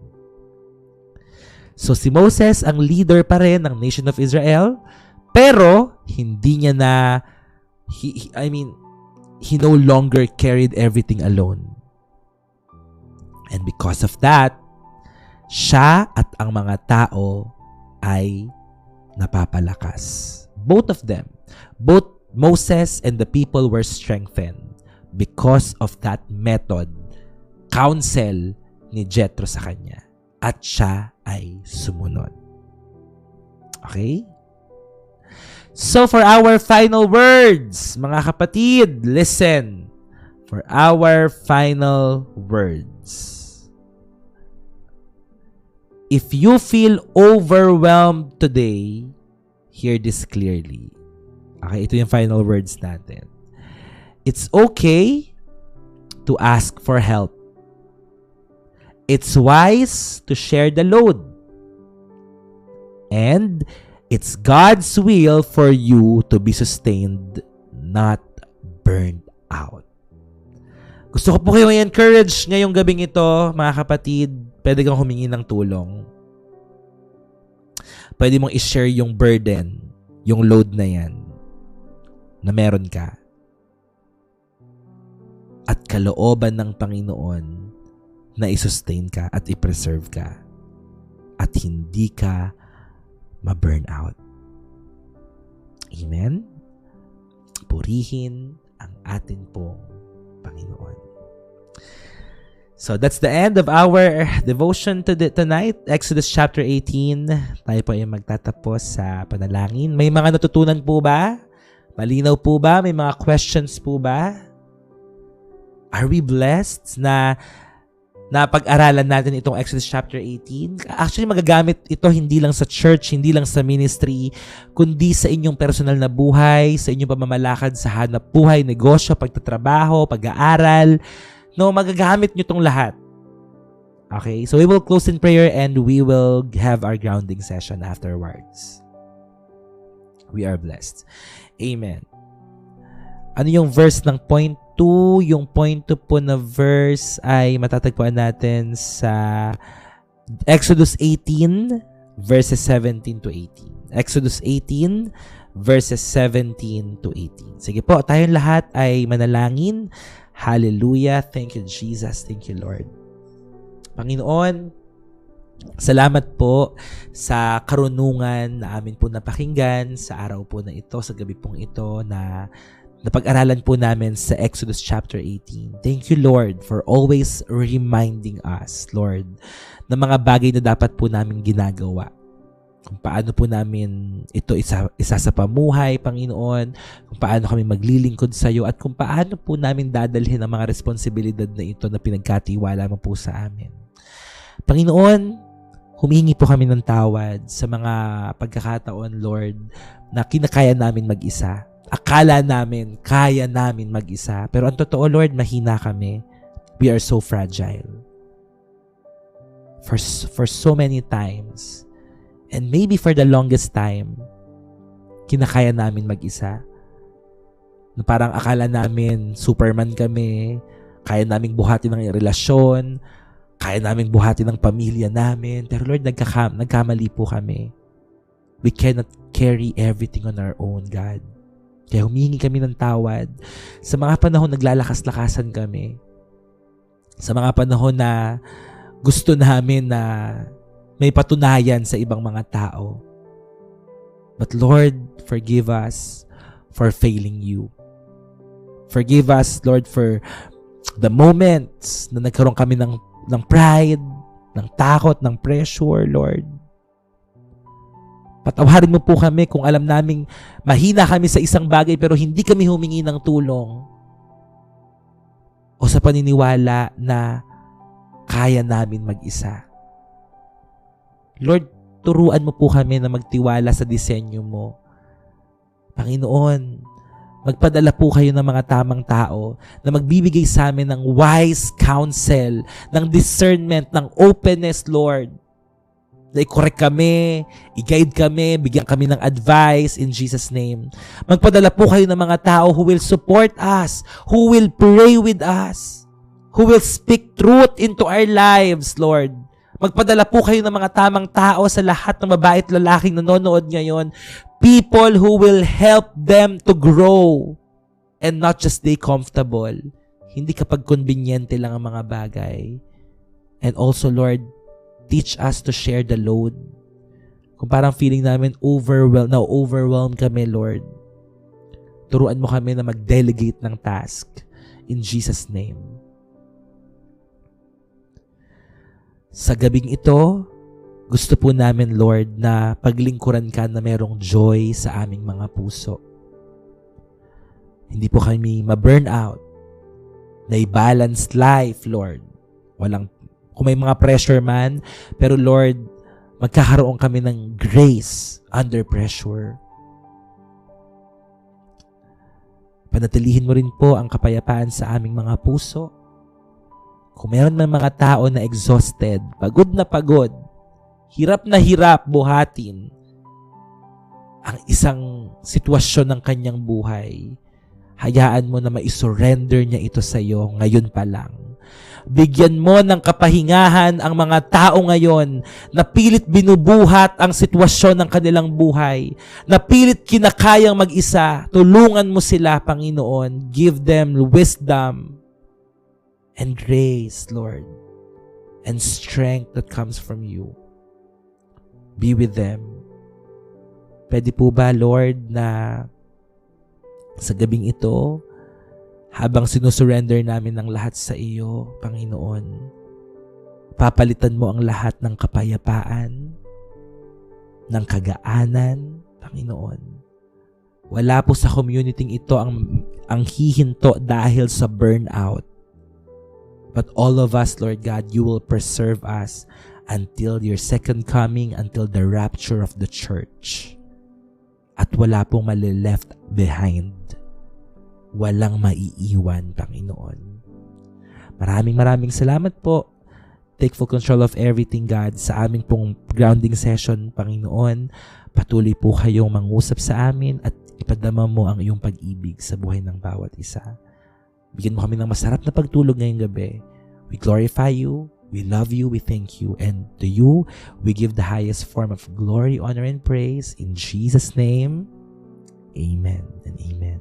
Speaker 1: So, si Moses, ang leader pa rin ng nation of Israel, pero, hindi niya na, he no longer carried everything alone. And because of that, siya at ang mga tao ay napapalakas. Both of them, both Moses and the people were strengthened because of that method, counsel ni Jethro sa kanya. At siya ay sumunod. Okay? So for our final words, mga kapatid, listen. For our final words. If you feel overwhelmed today, hear this clearly. Okay, ito yung final words natin. It's okay to ask for help. It's wise to share the load. And it's God's will for you to be sustained, not burned out. Gusto ko po kayo i-encourage ngayong gabing ito, mga kapatid. Pwede kang humingi ng tulong. Pwede mong i-share yung burden, yung load na yan, na meron ka. At kalooban ng Panginoon na i-sustain ka at i-preserve ka. At hindi ka ma-burn out. Amen? Purihin ang atin pong Panginoon. So that's the end of our devotion tonight. Exodus chapter 18. Tayo po ay magtatapos sa panalangin. May mga natutunan po ba? Malinaw po ba? May mga questions po ba? Are we blessed na pag-aralan natin itong Exodus chapter 18? Actually, magagamit ito hindi lang sa church, hindi lang sa ministry, kundi sa inyong personal na buhay, sa inyong pamamalakad sa hanap buhay, negosyo, pagtatrabaho, pag-aaral. No, magagamit nyo itong lahat. Okay? So we will close in prayer and we will have our grounding session afterwards. We are blessed. Amen. Ano yung verse ng point 2? Yung point 2 po na verse ay matatagpuan natin sa Exodus 18 verses 17 to 18. Exodus 18 verses 17 to 18. Sige po, tayong lahat ay manalangin. Hallelujah. Thank you, Jesus. Thank you, Lord. Panginoon, salamat po sa karunungan na amin po napakinggan sa araw po na ito, sa gabi pong ito na napag-aralan po namin sa Exodus chapter 18. Thank you, Lord, for always reminding us, Lord, ng mga bagay na dapat po namin ginagawa. Kung paano po namin ito isa sa pamuhay, Panginoon, kung paano kami maglilingkod sa iyo, at kung paano po namin dadalhin ang mga responsibilidad na ito na pinagkatiwala mo po sa amin. Panginoon, Humihingi po kami ng tawad sa mga pagkakataon, Lord, na kinakaya namin mag-isa. Akala namin, kaya namin mag-isa. Pero ang totoo, Lord, mahina kami. We are so fragile. For so many times, and maybe for the longest time, kinakaya namin mag-isa. Na parang akala namin, Superman kami, kaya naming buhatin ng relasyon, kaya naming buhatin ng pamilya namin. Pero Lord, nagkamali po kami. We cannot carry everything on our own, God. Kaya humihingi kami ng tawad sa mga panahon naglalakas-lakasan kami. Sa mga panahon na gusto namin na may patunayan sa ibang mga tao. But Lord, forgive us for failing you. Forgive us, Lord, for the moments na nagkaroon kami ng pride, ng takot, ng pressure, Lord. Patawarin mo po kami kung alam naming mahina kami sa isang bagay pero hindi kami humingi ng tulong. O sa paniniwala na kaya namin mag-isa. Lord, turuan mo po kami na magtiwala sa disenyo mo. Panginoon, magpadala po kayo ng mga tamang tao na magbibigay sa amin ng wise counsel, ng discernment, ng openness, Lord. Na i-correct kami, i-guide kami, bigyan kami ng advice in Jesus' name. Magpadala po kayo ng mga tao who will support us, who will pray with us, who will speak truth into our lives, Lord. Magpadala po kayo ng mga tamang tao sa lahat ng babae at lalaking nanonood ngayon. People who will help them to grow and not just stay comfortable. Hindi kapag conveniente lang ang mga bagay. And also, Lord, teach us to share the load. Kung parang feeling namin overwhelmed kami, Lord. Turuan mo kami na mag-delegate ng task. In Jesus' name. Sa gabing ito, gusto po namin, Lord, na paglingkuran ka na merong joy sa aming mga puso. Hindi po kami ma-burn out. Na i-balanced life, Lord. Kung may mga pressure man, pero Lord, magkakaroon kami ng grace under pressure. Panatilihin mo rin po ang kapayapaan sa aming mga puso. Kung meron man mga tao na exhausted, pagod na pagod, hirap na hirap buhatin ang isang sitwasyon ng kanyang buhay, hayaan mo na maisurrender niya ito sa iyo ngayon pa lang. Bigyan mo ng kapahingahan ang mga tao ngayon na pilit binubuhat ang sitwasyon ng kanilang buhay, na pilit kinakayang mag-isa. Tulungan mo sila, Panginoon. Give them wisdom and grace, Lord, and strength that comes from you. Be with them. Pwede po ba, Lord, na sa gabing ito, habang sinusurrender namin ang lahat sa iyo, Panginoon, papalitan mo ang lahat ng kapayapaan, ng kagaanan, Panginoon. Wala po sa community ito ang hihinto dahil sa burnout. But all of us, Lord God, you will preserve us until your second coming, until the rapture of the church. At wala pong mali-left behind. Walang maiiwan, Panginoon. Maraming salamat po. Take full control of everything, God, sa aming pong grounding session, Panginoon. Patuloy po kayong mangusap sa amin at ipadama mo ang iyong pag-ibig sa buhay ng bawat isa. Bigyan mo kami ng masarap na pagtulog ngayong gabi. We glorify you, we love you, we thank you, and to you, we give the highest form of glory, honor, and praise. In Jesus' name, amen and amen.